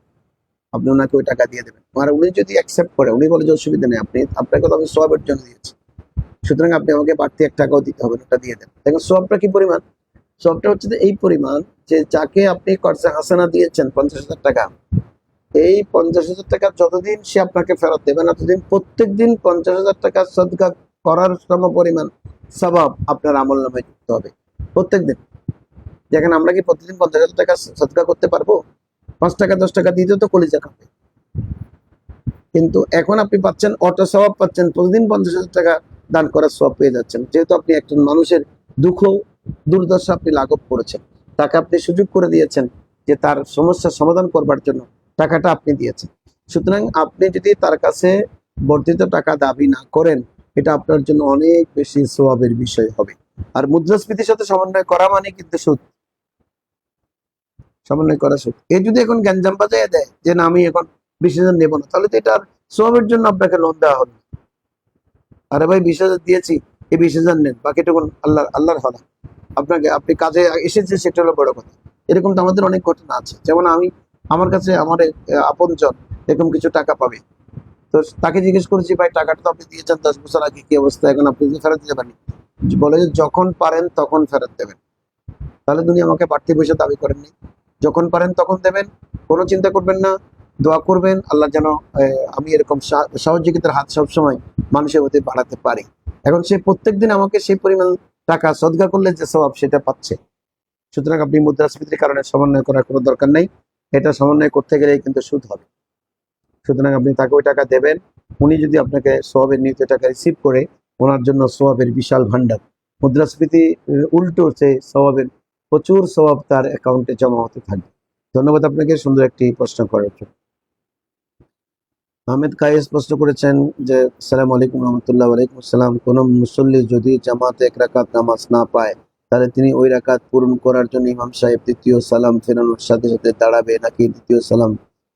আপনি ওনাকে ওই টাকা দিয়ে দেবেন। আর উনি যদি অ্যাকসেপ্ট করে, উনি বলে যে অসুবিধা নেই, আপনাকে তো আমি সোয়াবের জন্য দিয়েছি, সুতরাং আপনি আমাকে বাড়তি 1 টাকাও দিতে হবে, ওটা দিয়ে দেন। দেখেন সোয়াবটা কি পরিমাণ, সোয়াবটা হচ্ছে যে এই পরিমাণ যে যাকে আপনি কর্জা হাসানা দিয়েছেন 50,000 টাকা, এই 50,000 টাকা যতদিন সে আপনাকে ফেরত দেবে না, ততদিন প্রত্যেক দিন 50,000 টাকা সদকা করার সম পরিমাণ সওয়াব আপনার আমল নামায় যুক্ত হবে প্রত্যেক দিন। দেখেন আমরা কি প্রতিদিন 50,000 টাকা সদকা করতে পারবো? 5 টাকা 10 টাকা দিতে তো কলিজা কাঁপে। কিন্তু এখন আপনি পাচ্ছেন অটো সওয়াব পাচ্ছেন, প্রতিদিন 50,000 টাকা দান করার সওয়াব পেয়ে যাচ্ছেন, যেহেতু আপনি একজন মানুষের দুঃখ দুর্দশা আপনি লাঘব করেছেন, তাকে আপনি সুযোগ করে দিয়েছেন যে তার সমস্যার সমাধান করবার জন্য টাকাটা আপনি দিয়েছেন। সুতরাং আপনি যদি তার কাছে বর্ধিত টাকা দাবি না করেন, এটা আপনার জন্য অনেক বেশি সওয়াবের বিষয় হবে। আর মুদ্রাস্ফীতির সাথে সমন্বয় করা মানে কিন্তু সুদ, সমন্বয় করা সুদ। এ যদি এখন গ্যাঞ্জাম বাজায় দেয় যে না আমি এখন 20,000 নেবো না, তাহলে তো এটার সওয়াবের জন্য আপনাকে লোন দেওয়া হবে। আরে ভাই 20,000 দিয়েছি, এই 20,000 নেন, বাকিটুকু আল্লাহর হলা, আপনি কাজে এসেছে সেটা হলো বড় কথা। এরকম তো আমাদের অনেক ঘটনা আছে। যেমন আমার কাছে আমার আপনজন এরকম কিছু টাকা পাবে, তো তাকে জিজ্ঞেস করেছি ভাই টাকাটা তো আপনি দিয়েছেন 10 বছর আগে, কি অবস্থা এখন, আপনি যদি ফেরত দিতে পারেন? বলে যে যখন পারেন তখন ফেরত দেবেন। তাহলে তুমি আমাকে বাড়তি পয়সা দাবি করেননি, যখন পারেন তখন দেবেন, কোনো চিন্তা করবেন না, দোয়া করবেন আল্লাহ যেন আমি এরকম সহযোগিতার হাত সবসময় মানুষের মধ্যে বাড়াতে পারি। এখন সে প্রত্যেকদিন আমাকে সেই পরিমাণ টাকা সদকা করলে যে স্বভাব সেটা পাচ্ছে। সুতরাং আপনি মুদ্রাস্ফীতির কারণে সমন্বয় করার কোনো দরকার নেই, এটা সমন্বয় করতে গেলেই কিন্তু সুদ হবে। সুতরাং আপনি তাকে ওই টাকা দেবেন, উনি যদি আপনাকে সোয়াবের নিয়ত টাকা রিসিভ করে, ওনার জন্য সোয়াবের বিশাল ভান্ডার, মুদ্রাস্ফীতি উল্টো সে সোয়াবের প্রচুর সোয়াব তার অ্যাকাউন্টে জমা হতে থাকবে। ধন্যবাদ আপনাকে সুন্দর একটি প্রশ্ন করার জন্য। আহমেদ কায়েস প্রশ্ন করেছেন যে আসসালামু আলাইকুম রহমতুল্লাহ। ওয়ালাইকুম আসসালাম। কোন মুসল্লি যদি জামাতে 1 রাকাত নামাজ না পায়, তাহলে তিনি ওই রাকাত পূরণ করার জন্য ইমাম সাহেব দ্বিতীয় সালাম ফেরানোর সাথে সাথে দাঁড়াবে, নাকি দ্বিতীয় সালাম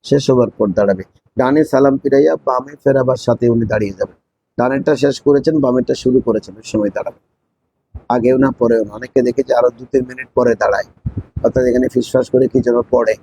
শেষ হবার পর দাঁড়াবে? ডানে সালাম ফিরাইয়া বামে ফেরাবার সাথে উনি দাঁড়িয়ে যাবেন। ডানেরটা শেষ করেছেন, বামেরটা শুরু করেছেন, ওই সময় দাঁড়াবে, আগেও না পরেও না। অনেকে দেখেছি আরো 2-3 মিনিট পরে দাঁড়ায়, অর্থাৎ এখানে ফিসফাস করে কি যেন পড়ে,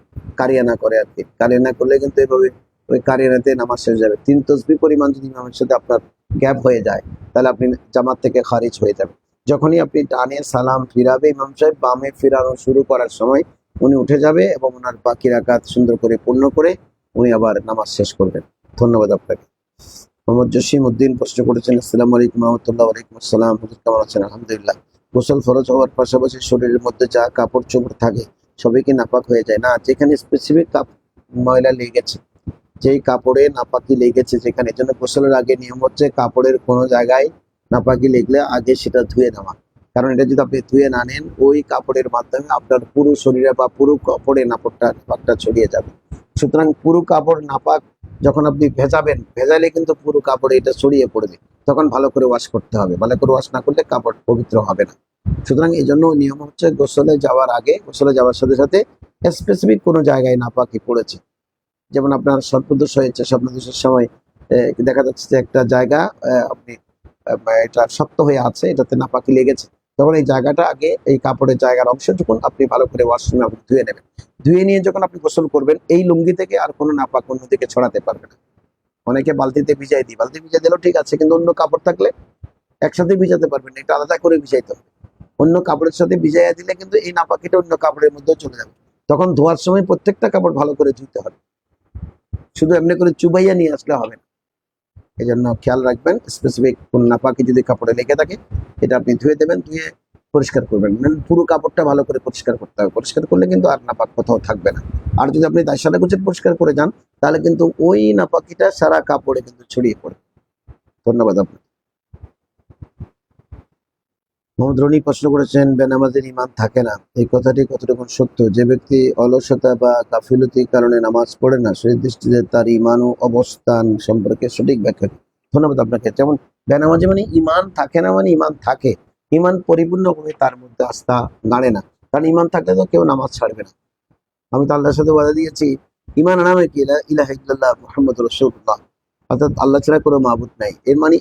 কারিয়ানা করে আর কি। কারিয়ানা করলে কিন্তু এভাবে ওই কারিয়ানাতে নামাজ শেষ যাবে। 3 তসবিহ পরিমাণ যদি ইমামের সাথে আপনার গ্যাপ হয়ে যায়, তাহলে আপনি জামাত থেকে খারিজ হয়ে যাবেন। যখনই আপনি ডানে সালাম ফিরাবে ইমাম সাহেব, বামে ফিরানো শুরু করার সময় উনি উঠে যাবে এবং ওনার বাকি রাকাত সুন্দর করে পূর্ণ করে উনি আবার নামাজ শেষ করবেন। ধন্যবাদ আপনাকে। মোহাম্মদ জসিম উদ্দিন প্রশ্ন করেছেন আসসালামু আলাইকুম রহমতুল্লাহ। ওয়ালাইকুম আসসালাম। হুজুর কেমন আছেন? আলহামদুলিল্লাহ। গোসল ফরজ হওয়ার পাশাপাশি শরীরের মধ্যে যা কাপড় চোপড় থাকে সবই কি নাপাক হয়ে যায়? না, যেখানে স্পেসিফিক ময়লা লেগেছে, যেই কাপড়ে নাপাকি লেগেছে যেখানে, জন্য গোসলের আগে নিয়ম হচ্ছে কাপড়ের কোনো জায়গায় নাপাকি লেগলে আগে সেটা ধুয়ে নেওয়া। কারণ এটা যদি আপনি ধুয়ে না নেন, ওই কাপড়ের মাধ্যমে আপনার পুরো শরীরে বা পুরো কাপড়ে নাপাকটা ছড়িয়ে যাবে। সুতরাং পুরো কাপড় নাপাক যখন আপনি ভেজাবেন, ভেজালে কিন্তু পুরো কাপড়ে এটা ছড়িয়ে পড়বে, তখন ভালো করে ওয়াশ করতে হবে। ভালো করে ওয়াশ না করলে কাপড় পবিত্র হবে না। সুতরাং এই জন্য নিয়ম হচ্ছে গোসলে যাওয়ার আগে, গোসলে যাওয়ার সাথে সাথে স্পেসিফিক কোনো জায়গায় নাপাকি পড়েছে, যেমন আপনার স্বপ্নদোষ হয়েছে, স্বপ্নদোষের সময় দেখা যাচ্ছে যে একটা জায়গা আপনি এটা শক্ত হয়ে আছে, এটাতে নাপাকি লেগেছে, তখন এই জায়গাটা আগে, এই কাপড়ের জায়গার অংশ যখন আপনি ভালো করে ওয়াশরুমে আপনি ধুয়ে নেবেন, ধুয়ে নিয়ে যখন আপনি গোসল করবেন, এই লুঙ্গি থেকে আর কোনো নাপাক অন্যদিকে ছড়াতে পারবে না। অনেকে বালতিতে ভিজাই দিই, বালতি ভিজাই দিলেও ঠিক আছে, কিন্তু অন্য কাপড় থাকলে একসাথে ভিজাতে পারবেন না, এটা আলাদা করে ভিজাইতে হবে। অন্য কাপড়ের সাথে ভিজাইয়া দিলে কিন্তু এই নাপাকিটা অন্য কাপড়ের মধ্যে চলে যাবে। তখন ধোয়ার সময় প্রত্যেকটা কাপড় ভালো করে ধুইতে হবে, শুধু এমনি করে চুবাইয়া নিয়ে আসলে হবে না। এই জন্য খেয়াল রাখবেন, স্পেসিফিক কোন নাপাকি যদি কাপড়ে লেগে থাকে এটা আপনি ধুয়ে দেবেন, ধুয়ে পরিষ্কার করবেন। পুরো কাপড়টা ভালো করে পরিষ্কার করতে হবে, পরিষ্কার করলে কিন্তু আর নাপাক কোথাও থাকবে না। আর যদি আপনি তাই সারা গুছিয়ে পরিষ্কার করে যান, তাহলে কিন্তু ওই নাপাকিটা সারা কাপড়ে কিন্তু ছড়িয়ে পড়ে। ধন্যবাদ আপনাকে। মোহাম্মদ রনি প্রশ্ন করেছেন বেনামাজের ঈমান থাকে না, এই কথাটি কতটুকু সত্য? যে ব্যক্তি অলসতা বা গাফিলতির কারণে নামাজ পড়ে না, সেই দৃষ্টিতে তার ঈমান ও অবস্থান সম্পর্কে সঠিক ব্যাখ্যা। ধন্যবাদ আপনাকে। যেমন বেনামাজি মানে ঈমান থাকে না, মানে ঈমান থাকে, ইমান পরিপূর্ণভাবে তার মধ্যে আস্থা দাঁড়ে না। কারণ ইমান থাকলে তো কেউ নামাজ ছাড়বে না। আমি তো আল্লাহর সাথে ওয়াদা দিয়েছি, ইমান নামে কি ইলাহা ইল্লাল্লাহ মুহাম্মাদুর রাসূলুল্লাহ, অর্থাৎ আল্লাহ ছাড়া কোনো মাবুদ নাই। এর মানে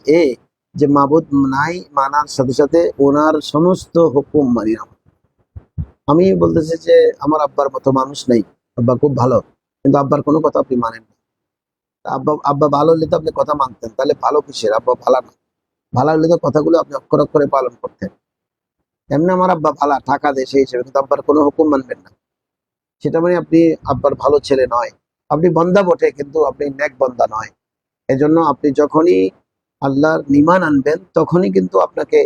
যে মাবুদ নাই মানার সাথে সাথে ওনার সমস্ত হুকুম মানি না। আমি বলতেছি যে আমার আব্বার মতো মানুষ নেই, আব্বা খুব ভালো, কিন্তু আব্বার কোনো কথা আপনি মানেন না। আব্বা আব্বা ভালো হলে তো আপনি কথা মানতেন, তাহলে ভালো কিসের? আব্বা ভালো না, ভালো হলে তো কথাগুলো আপনি অক্ষর অক্ষরে পালন করতেন। এমনি আমার আব্বা ভালো, টাকা দেয় সেই হিসেবে, কিন্তু আব্বার কোনো হুকুম মানবেন না, সেটা মানে আপনি আব্বার ভালো ছেলে নয়। আপনি বন্দা বটে, কিন্তু আপনি নেক বন্দা নয়। এজন্য আপনি যখনই আল্লাহর ঈমান আনবেন, তখনই কিন্তু আপনাকে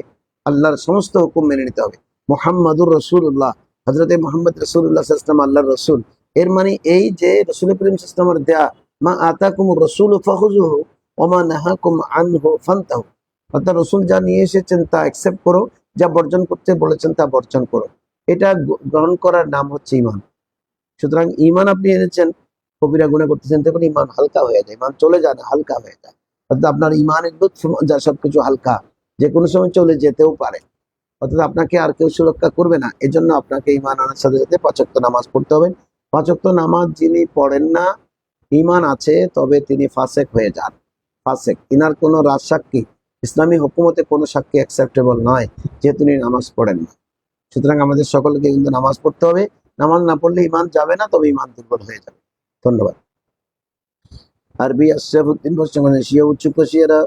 আল্লাহর সমস্ত হুকুম মেনে নিতে হবে। মুহাম্মাদুর রাসূলুল্লাহ, হযরতে মুহাম্মদ রাসূলুল্লাহ সাল্লাল্লাহু আলাইহি ওয়াসাল্লাম আল্লাহর রাসূল। এর মানে এই যে রাসূল করিম সাল্লাল্লাহু আলাইহি ওয়াসাল্লামের দেয়া মা আতাকুমুর রাসূলু ফাখুযুহু ওয়া মা নাহাকুম আনহু ফান্তাহু, অর্থাৎ রাসূল যা নিয়ে এসেছেন তা অ্যাকসেপ্ট করো, যা বর্জন করতে বলেছেন তা বর্জন করো। এটা গ্রহণ করার নাম হচ্ছে ঈমান। সুতরাং ঈমান আপনি এনেছেন, কবিরা গুনাহ করতেছেন, তখন ঈমান হালকা হয়ে যায়, ঈমান চলে যায় না, হালকা হয়ে যায়। অর্থাৎ আপনার ঈমানের লুৎফ যা সবকিছু হালকা, যে কোনো সময় চলে যেতেও পারে। অর্থাৎ আপনাকে আর কেউ সুরক্ষা করবে না। এজন্য আপনাকে ঈমান আনার সাথে সাথে ৫ ওয়াক্ত নামাজ পড়তে হবে। ৫ ওয়াক্ত নামাজ যিনি পড়েন না, ঈমান আছে, তবে তিনি ফাসেক হয়ে যান। ফাসেক, ইনার কোনো রাজসাক্ষী, ইসলামী হুকুমতে কোনো সাক্ষী অ্যাকসেপ্টেবল নয়, যেহেতু তিনি নামাজ পড়েন না। সুতরাং আমাদের সকলকে কিন্তু নামাজ পড়তে হবে। নামাজ না পড়লে ঈমান যাবে না, তবে ঈমান দুর্বল হয়ে যাবে। ধন্যবাদ। আরবি আশরাফুদ্দিন বর্তমানে শিয়া উচ্চকোষীয়রা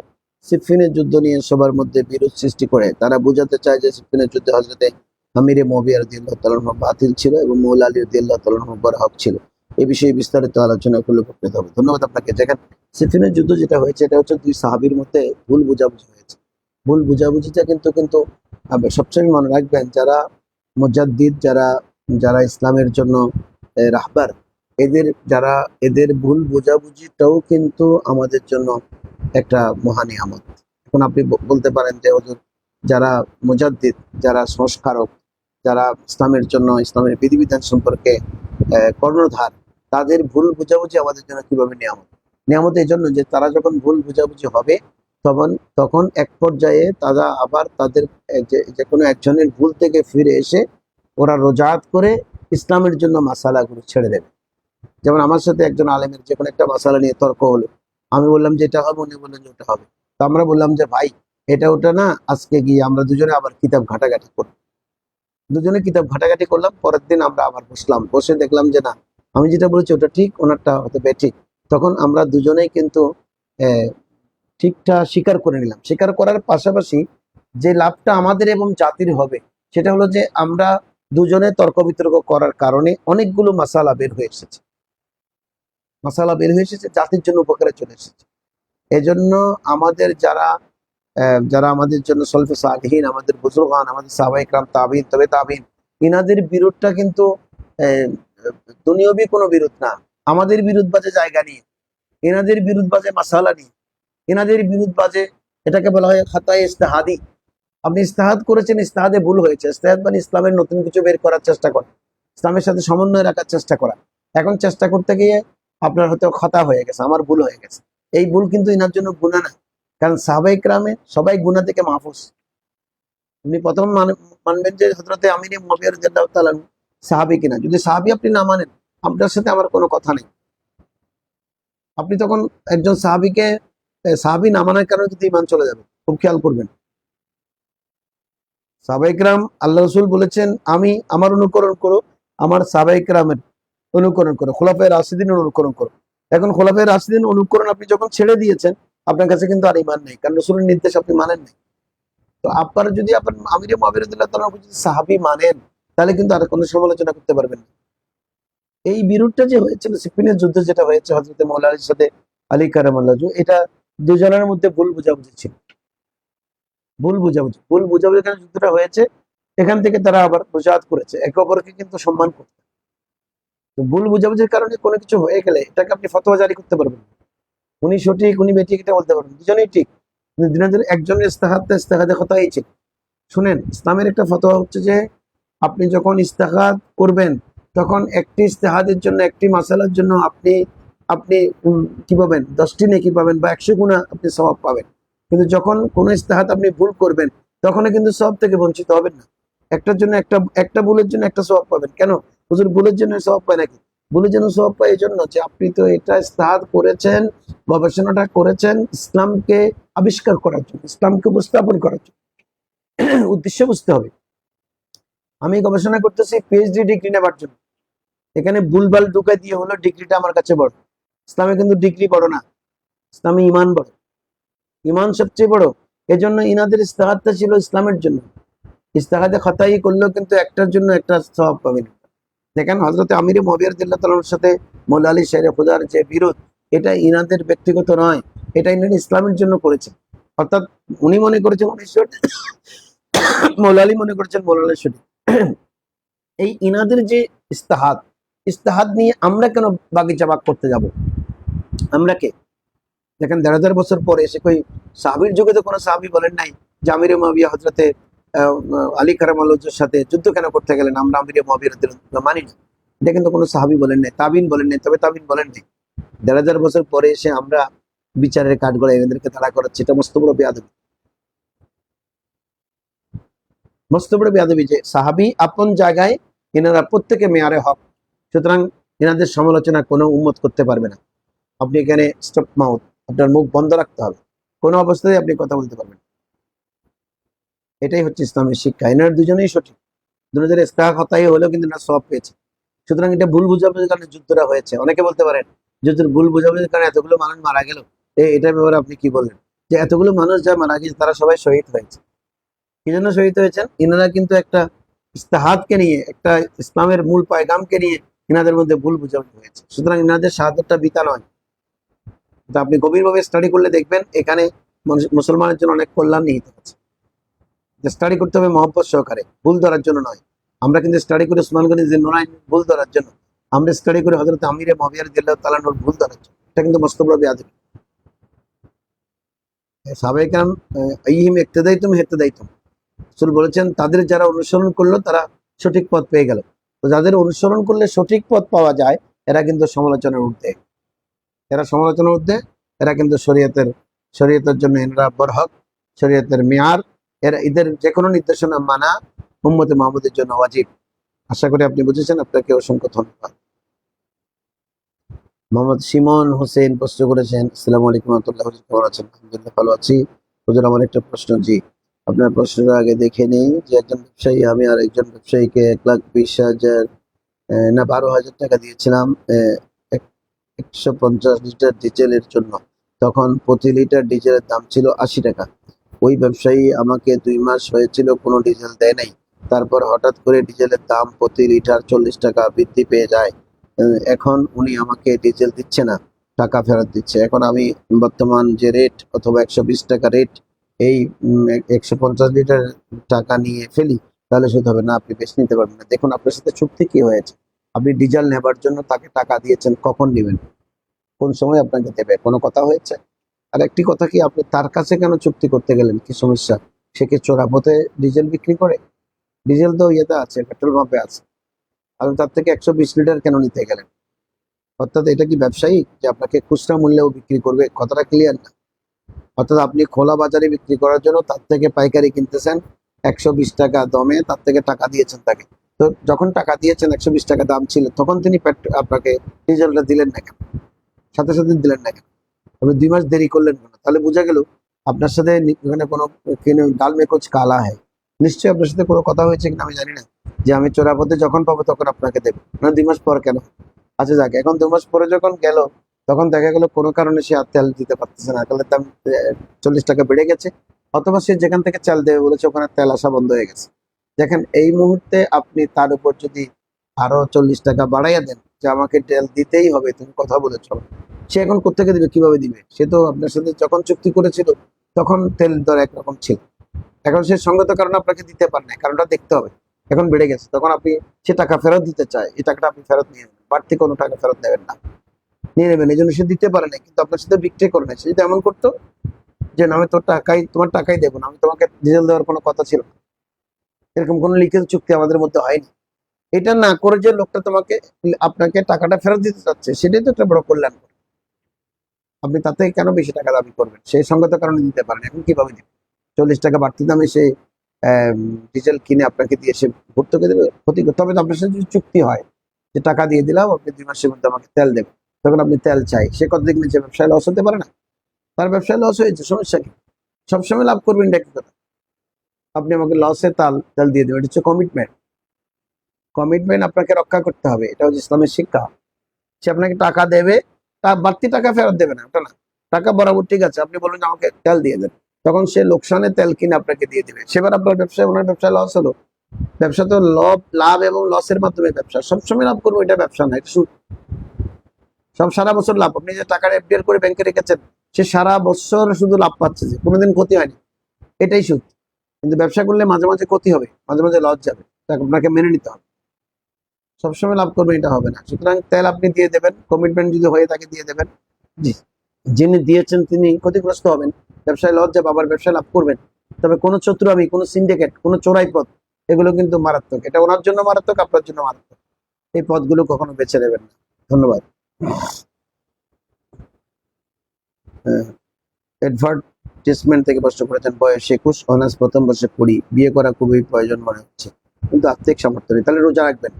সিফিনের যুদ্ধ নিয়ে সবার মধ্যে বিরোধ সৃষ্টি করে। তারা বোঝাতে চায় যে সিফিনের যুদ্ধে হযরতে আমিরে মুয়াবিয়া রাদিয়াল্লাহু তাআলা আনহু বাতিল ছিল এবং মৌলা আলী রাদিয়াল্লাহু তাআলা আনহু হক ছিল। এই বিষয়ে বিস্তারিত আলোচনা করলে উপকৃত হবে। ধন্যবাদ আপনাকে। দেখেন, সিফিনের যুদ্ধ যেটা হয়েছে, এটা হচ্ছে দুই সাহাবীর মধ্যে ভুল বোঝাবুঝি হয়েছে। ভুল বোঝাবুঝিটা কিন্তু সবসময় মনে রাখবেন, যারা মুজাদ্দিদ, যারা যারা ইসলামের জন্য রাহবার, যারা এদের ভুল বোঝাবুঝিটাও কিন্তু আমাদের জন্য একটা মহা নিয়ামত। এখন আপনি বলতে পারেন যে হুজুর, যারা মুজাদ্দিদ, যারা সংস্কারক, যারা ইসলামের জন্য ইসলামের বিধিবিধান সম্পর্কে কর্ণধার, তাদের ভুল বোঝাবুঝি আমাদের জন্য কিভাবে নিয়ামত? নিয়ামত এই জন্য যে তারা যখন ভুল বোঝাবুঝি হবে, তখন তখন এক পর্যায়ে তারা আবার তাদের যে কোনো একজনের ভুল থেকে ফিরে এসে ওরা রোজাত করে ইসলামের জন্য মাসালাগুলো ছেড়ে দেবে। যেমন আমার সাথে একজন আলেমের যে কোনো একটা মাসালা নিয়ে তর্ক হলো, আমি বললাম যে এটা হবে, উনি বললেন যে ওটা হবে। তো আমরা বললাম যে ভাই, এটা ওটা না, আজকে গিয়ে আমরা দুজনে আবার কিতাব ঘাটাঘাটি করব। দুজনে কিতাব ঘাটাঘাটি করলাম। পরের দিন আমরা আবার বসলাম, বসে দেখলাম যে না, আমি যেটা বলেছি ওটা ঠিক, ওনারটা হতে ঠিক। তখন আমরা দুজনেই কিন্তু ঠিকটা স্বীকার করে নিলাম। স্বীকার করার পাশাপাশি যে লাভটা আমাদের এবং জাতির হবে, সেটা হলো যে আমরা দুজনে তর্ক বিতর্ক করার কারণে অনেকগুলো মাসালা বের হয়ে এসেছে। মাসালা বের হয়ে এসেছে, জাতির জন্য উপকারে চলে এসেছে। এজন্য আমাদের যারা যারা আমাদের জন্য সলফে সালেহীন, আমাদের বুজুর্গান, আমাদের সাহাবায়ে কেরাম, তাবিঈন, তবে তাবিঈন, ইনাদের বিরোধটা কিন্তু দুনিয়াবী কোনো বিরোধ না। আমাদের বিরোধ বাজে জায়গা নিয়ে, এনাদের বিরোধ বাজে মাসালা নিয়ে, এনাদের বিরোধ বাজে, এটাকে বলা হয় খাতায়ে ইজতিহাদি। আপনি ইজতিহাদ করেছেন, ইজতিহাদে ভুল হয়েছে। ইজতিহাদ মানে ইসলামের নতুন কিছু বের করার চেষ্টা করা, ইসলামের সাথে সমন্বয় রাখার চেষ্টা করা। এখন চেষ্টা করতে গিয়ে আপনার হয়তো খাতা হয়ে গেছে, আমার ভুল হয়ে গেছে। এই ভুল কিন্তু ইনার জন্য গুনাহ না, কারণ সাহাবায়ে কেরামে সবাই গুনাহ থেকে মাহফুজ। আপনি প্রথম মানবেন যে হযরতে আমির মুয়াবিয়া রাদিয়াল্লাহু তাআলা আনহু সাহাবী কিনা। যদি সাহাবী আপনি না মানেন, আপনার সাথে আমার কোনো কথা নেই। আপনি তখন একজন সাহাবীকে সাহাবী না মানার কারণে কিন্তু ঈমান চলে যাবে। খুব খেয়াল করবেন। সাহাবায়ে কেরাম, আল্লাহ রাসূল বলেছেন, আমি আমার অনুকরণ করো, আমার সাহাবায়ে কেরামের অনুকরণ করো, খোলাফায়ে রাশিদিনের অনুকরণ করো। এখন খোলাফায়ে রাশিদিন অনুকরণ আপনি যখন ছেড়ে দিয়েছেন, আপনার কাছে কিন্তু আর ঈমান নেই, কারণ রাসূলের নির্দেশ আপনি মানেন নাই। তো আপনারা যদি আপনার আমিরে মুয়াবিয়া রাদিয়াল্লাহু তাআলা যদি সাহাবী মানেন, তাহলে কিন্তু আর কোনো সমালোচনা করতে পারবেন না। এই বিরোধটা যে হয়েছিল সিফিনের যুদ্ধে, যেটা হয়েছে হযরতে মাওলা আলীর সাথে আলী কারামাল্লাহু ওয়াজহু, এটা দুজনের মধ্যে ভুল বোঝাবুঝি ছিল। ভুল বোঝাবুঝির কারণে যুদ্ধটা হয়েছে। এখান থেকে তারা আবার মুজাহাদ করেছে, একে অপরকে কিন্তু সম্মান করতে। তো ভুল বোঝাবুঝির কারণে কোনো কিছু হয়ে গেলে এটাকে আপনি ফতোয়া জারি করতে পারবেন না। উনি সঠিক, উনি বেঠিক, এটা বলতে পারবেন, দুজনেই ঠিক। কিন্তু দিনের দিন একজনের ইস্তেহাদে খতাই ছিল। শুনেন, ইসলামের একটা ফতোয়া হচ্ছে যে আপনি যখন ইস্তেহাদ করবেন, তখন একটি ইস্তেহাদের জন্য, একটি মাসালার জন্য আপনি আপনি কি পাবেন? 10টি নেকি পাবেন বা 100 গুণা আপনি সওয়াব পাবেন। কিন্তু যখন কোনো ইস্তেহাদ আপনি ভুল করবেন, তখন কিন্তু সওয়াব থেকে বঞ্চিত হবেন না। একটার জন্য একটা একটা ভুলের জন্য একটা সওয়াব পাবেন। কেন হুজুর ভুলের জন্য সওয়াব পায় নাকি? ভুলের জন্য সওয়াব পায় এই জন্য যে আপনি তো এটা ইজতিহাদ করেছেন, গবেষণাটা করেছেন ইসলামকে আবিষ্কার করার জন্য, ইসলামকে উপস্থাপন করার জন্য। উদ্দেশ্য বুঝতে হবে। আমি গবেষণা করতেছি পিএইচডি ডিগ্রি নেবার জন্য, এখানে ভুলভাল ঢুকাই দিয়ে হলো ডিগ্রিটা আমার কাছে বড়। ইসলামে কিন্তু ডিগ্রি বড় না, ইসলামে ইমান বড়, ইমান সবচেয়ে বড়। এজন্য ইনাদের ইস্তেহাদটা ছিল ইসলামের জন্য। ইস্তেহাদে খতাই করলেও কিন্তু একটার জন্য একটা সওয়াব পাবেন। দেখেন হযরত আমির মুআবিয়া রাদিয়াল্লাহু তাআলার সাথে মৌলা আলী শেরে খুদার যে বিরোধ, এটা ইনাদের ব্যক্তিগত নয়, এটা ইনারা ইসলামের জন্য করেছে। অর্থাৎ উনি মনে করেছেন উনি সঠিক, মৌলা আলী মনে করেছেন মৌলা আলী সঠিক। এই ইনাদের যে ইস্তেহাদ, ইস্তেহাদ নিয়ে আমরা কেন বাগিচা বাগ করতে যাব? আমরা কে? দেখেন ১,৫০০ বছর পরে এসে কই সাহাবীর যুগে তো কোনো সাহাবী বলেন নাই যে আমিরে মুআবিয়া হযরতে আলী কারামাল্লাহর সাথে যুদ্ধ কেন করতে গেলেন, আমরা আমিরে মুআবিয়া রাদিয়াল্লাহু মানি না। এটা কিন্তু কোনো সাহাবী বলেন নাই, তাবিন বলেন নাই। তবে তাবিন বলেন নাই ১,৫০০ বছর পরে এসে আমরা বিচারের কাঠগড়ায় এদেরকে তাড়া করাচ্ছি, এটা মস্ত বড় বেয়াদবি, মস্ত বড় বেয়াদবি। যে সাহাবী আপন জায়গায়, এনারা প্রত্যেকে মেয়ারে হক, সুতরাং এনাদের সমালোচনা কোনো উম্মত করতে পারবে না। আপনি এখানে স্টপ মাউথ, আপনার মুখ বন্ধ রাখতে হবে, কোনো অবস্থায় আপনি কথা বলতে পারবেন। এটাই হচ্ছে ইসলামের শিক্ষা। এনারা দুজনেই সঠিক, দুজনের ইস্তেহাদ হতাই হলেও কিন্তু না সওয়াব পেয়েছে। সুতরাং এটা ভুল বুঝাবুঝির কারণে যুদ্ধটা হয়েছে। অনেকে বলতে পারেন যুদ্ধের ভুল বুঝাবুঝির কারণে এতগুলো মানুষ মারা গেল, এটার ব্যাপারে আপনি কি বললেন? যে এতগুলো মানুষ যা মারা গেছে তারা সবাই শহীদ হয়েছে। কি জন্য শহীদ হয়েছেন? ইনারা কিন্তু একটা ইস্তেহাদকে নিয়ে, একটা ইসলামের মূল পয়গামকে নিয়ে ইনাদের মধ্যে ভুল বুঝাবুঝি হয়েছে। সুতরাং ইনাদের শাহাদাতটা বিতা নয়। তো আপনি গভীরভাবে স্টাডি করলে দেখবেন এখানে মুসলমানের জন্য অনেক কল্যাণ নিহিত আছে। স্টাডি করতে হবে মহব্বত সহকারে, ভুল ধরার জন্য নয়। আমরা কিন্তু স্টাডি করি উসমান গনি জিন্নুরাইন ভুল ধরার জন্য, আমরা স্টাডি করি হযরত আমিরে মুআবিয়া রাদিয়াল্লাহু তাআলা আনহুর ভুল ধরার জন্য। এটা কিন্তু মস্ত বড় বেয়াদবি। সাহাবায়ে কেরাম আইহিম ইক্তাদাইতুম ইহতাদাইতুম, রাসূল বলেছেন তাদের যারা অনুসরণ করলো তারা সঠিক পথ পেয়ে গেল। তো যাদের অনুসরণ করলে সঠিক পথ পাওয়া যায়, এরা কিন্তু সমালোচনার ঊর্ধ্বে, এরা সমালোচনার ঊর্ধ্বে, এরা কিন্তু শরীয়তের জন্য এরা বরহক, শরীয়তের মেয়ার, এরা এদের যে কোনো নির্দেশনা মানা উম্মতে মুহাম্মদের জন্য ওয়াজিব। আশা করি আপনি বুঝেছেন। আপনাকে অসংখ্য ধন্যবাদ। মোহাম্মদ শিমন হোসেন প্রশ্ন করেছেন, আসসালামু আলাইকুম ওয়া রাহমাতুল্লাহি ওয়া বারাকাতুহু, কেমন আছেন? আলহামদুলিল্লাহ ভালো আছি হুজুর। আমার একটা প্রশ্ন। জি, আপনার প্রশ্নটা আগে দেখে নেই। যে একজন ব্যবসায়ী, আমি আর একজন ব্যবসায়ীকে ১,২০,০০০ না ১২,০০০ টাকা দিয়েছিলাম ১৫০ লিটার ডিজেলের জন্য। তখন প্রতি লিটার ডিজেলের দাম ছিল ৮০ টাকা। ওই ব্যবসায়ী আমাকে ২ মাস হয়েছিল কোনো ডিজেল দেয় নাই। তারপর হঠাৎ করে ডিজেলের দাম প্রতি লিটার ৪০ টাকা বৃদ্ধি পেয়ে যায়। এখন উনি আমাকে ডিজেল দিচ্ছে না, টাকা ফেরত দিচ্ছে। এখন আমি বর্তমান যে রেট অথবা ১২০ টাকা রেট, এই ১৫০ লিটার টাকা নিয়ে ফেলি, তাহলে শুধু হবে না, আপনি বেশি নিতে পারবেন না। দেখুন আপনার সাথে চুক্তি কি হয়েছে? আপনি ডিজেল নেবার জন্য তাকে টাকা দিয়েছেন, কখন নেবেন, কোন সময় আপনাকে দেবে, কোনো কথা হয়েছে? আর একটি কথা, কি আপনি তার কাছে কেন চুক্তি করতে গেলেন? কি সমস্যা? সে কি চোরা পথে ডিজেল বিক্রি করে? ডিজেল তো ইয়েতে আছে, পেট্রোল পাম্পে আছে। আপনি তার থেকে ১২০ লিটার কেন নিতে গেলেন? অর্থাৎ এটা কি ব্যবসায়ী যে আপনাকে খুচরা মূল্যেও বিক্রি করবে? কথাটা ক্লিয়ার না? অর্থাৎ আপনি খোলা বাজারে বিক্রি করার জন্য তার থেকে পাইকারি কিনতেছেন ১২০ টাকা দমে, তার থেকে টাকা দিয়েছেন তাকে। তো যখন টাকা দিয়েছেন ১২০ টাকা দাম ছিল, তখন তিনি আপনাকে ডিজেলটা দিলেন না কেন? সাথে সাথে দিলেন না কেন? আপনি ২ মাস দেরি করলেন কেন? তাহলে বোঝা গেল আপনার সাথে এখানে কোনো ডাল মে কুছ কালা হয়। নিশ্চয়ই আপনার সাথে কোনো কথা হয়েছে কিনা আমি জানি না, যে আমি চোরা পথে যখন পাবো তখন আপনাকে দেবো না, ২ মাস পর কেন? আচ্ছা যাক, এখন ২ মাস পরে যখন গেল, তখন দেখা গেল কোনো কারণে সে আর তেল দিতে পারতেছে না, তাহলে দাম ৪০ টাকা বেড়ে গেছে, অথবা সে যেখান থেকে চাল দেবে বলেছে ওখানে তেল আসা বন্ধ হয়ে গেছে। দেখেন এই মুহূর্তে আপনি তার উপর যদি আরো ৪০ টাকা বাড়াইয়া দেন যে আমাকে তেল দিতেই হবে, তুমি কথা বলেছো, সে এখন কোথেকে দিবে, কিভাবে দিবে? সে তো আপনার সাথে যখন চুক্তি করেছিল তখন তেল দর একরকম ছিল, এখন সে সঙ্গত কারণে আপনাকে দিতে পারে না, কারণটা দেখতে হবে। এখন বেড়ে গেছে, তখন আপনি সে টাকা ফেরত দিতে চায়, এই টাকাটা আপনি ফেরত নিয়ে নেবেন, বাড়তি কোনো টাকা ফেরত নেবেন না, নিয়ে নেবেন। এই জন্য সে দিতে পারে না, কিন্তু আপনার সাথে বিক্রি করে না। সে যদি এমন করতো যে না, আমি তোমার টাকাই দেবো না, আমি তোমাকে ডিজেল দেওয়ার কোনো কথা ছিল না, এরকম কোনো লিখিত চুক্তি আমাদের মধ্যে হয়নি, এটা না করে যে লোকটা আপনাকে টাকাটা ফেরত দিতে চাচ্ছে, সেটাই তো একটা বড় কল্যাণ। আপনি তার থেকে কেন বেশি টাকা দাবি করবেন? সেই সঙ্গত কারণে দিতে পারেন, এখন কিভাবে দিবেন? ৪০ টাকা বাড়তি দামে সে ডিজেল কিনে আপনাকে দিয়ে সে ভর্তুকি দেবে, ক্ষতি করতে হবে। আপনার সাথে যদি চুক্তি হয় যে টাকা দিয়ে দিলাম, আপনি 2 মাসের মধ্যে আমাকে তেল দেবেন, তখন আপনি তেল চাই, সে কতদিন নিচে ব্যবসায় লস হতে পারে না? তার ব্যবসায় লস হয়েছে, সমস্যা কি? সবসময় লাভ করবেন এটা কি কথা? আপনি আমাকে লসে তেল দিয়ে দেবেন, এটা হচ্ছে কমিটমেন্ট। কমিটমেন্ট আপনাকে রক্ষা করতে হবে, এটা হচ্ছে ইসলামের শিক্ষা। সে আপনাকে টাকা দেবে, তার বাড়তি টাকা ফেরত দেবে না, ওটা না। টাকা বরাবর ঠিক আছে, আপনি বলুন আমাকে তেল দিয়ে দেন, তখন সে লোকসানে তেল কিনে আপনাকে দিয়ে দেবে। সেবার আপনার ব্যবসায়, ওনার ব্যবসায় লস হলো। ব্যবসা তো লাভ এবং লসের মাধ্যমে ব্যবসা, সবসময় লাভ করবো এটা ব্যবসা না, এটা সুদ। সব সারা বছর লাভ। আপনি যে টাকাটা এফডিআর করে ব্যাংকে রেখেছেন, সে সারা বছর শুধু লাভ পাচ্ছে, যে কোনোদিন ক্ষতি হয়নি, এটাই সুদ। কিন্তু ব্যবসা করলে মাঝে মাঝে ক্ষতি হবে, মাঝে মাঝে লস যাবে, আপনাকে মেনে নিতে হবে। সবসময় লাভ করবেন এটা হবে না। সুতরাং তেল আপনি দিয়ে দেবেন, কমিটমেন্ট যদি হয়ে থাকে দিয়ে দেবেন। যিনি দিয়েছেন তিনি ক্ষতিগ্রস্ত হবেন, ব্যবসায় লস যাবে, আবার ব্যবসায় লাভ করবেন। তবে কোনো চতুরামি, কোনো সিন্ডিকেট, কোনো চোরাই পথ, এগুলো কিন্তু মারাত্মক। এটা ওনার জন্য মারাত্মক, আপনার জন্য মারাত্মক। এই পথগুলো কখনো বেছে নেবেন না। ধন্যবাদ। অ্যাডভার্টিসমেন্ট থেকে প্রশ্ন করেছেন, বয়স 21, অনার্স প্রথম বর্ষে পড়ি, বিয়ে করা খুবই প্রয়োজন মনে হচ্ছে, কিন্তু আর্থিক সামর্থ্য নেই। তাহলে রোজা রাখবেন।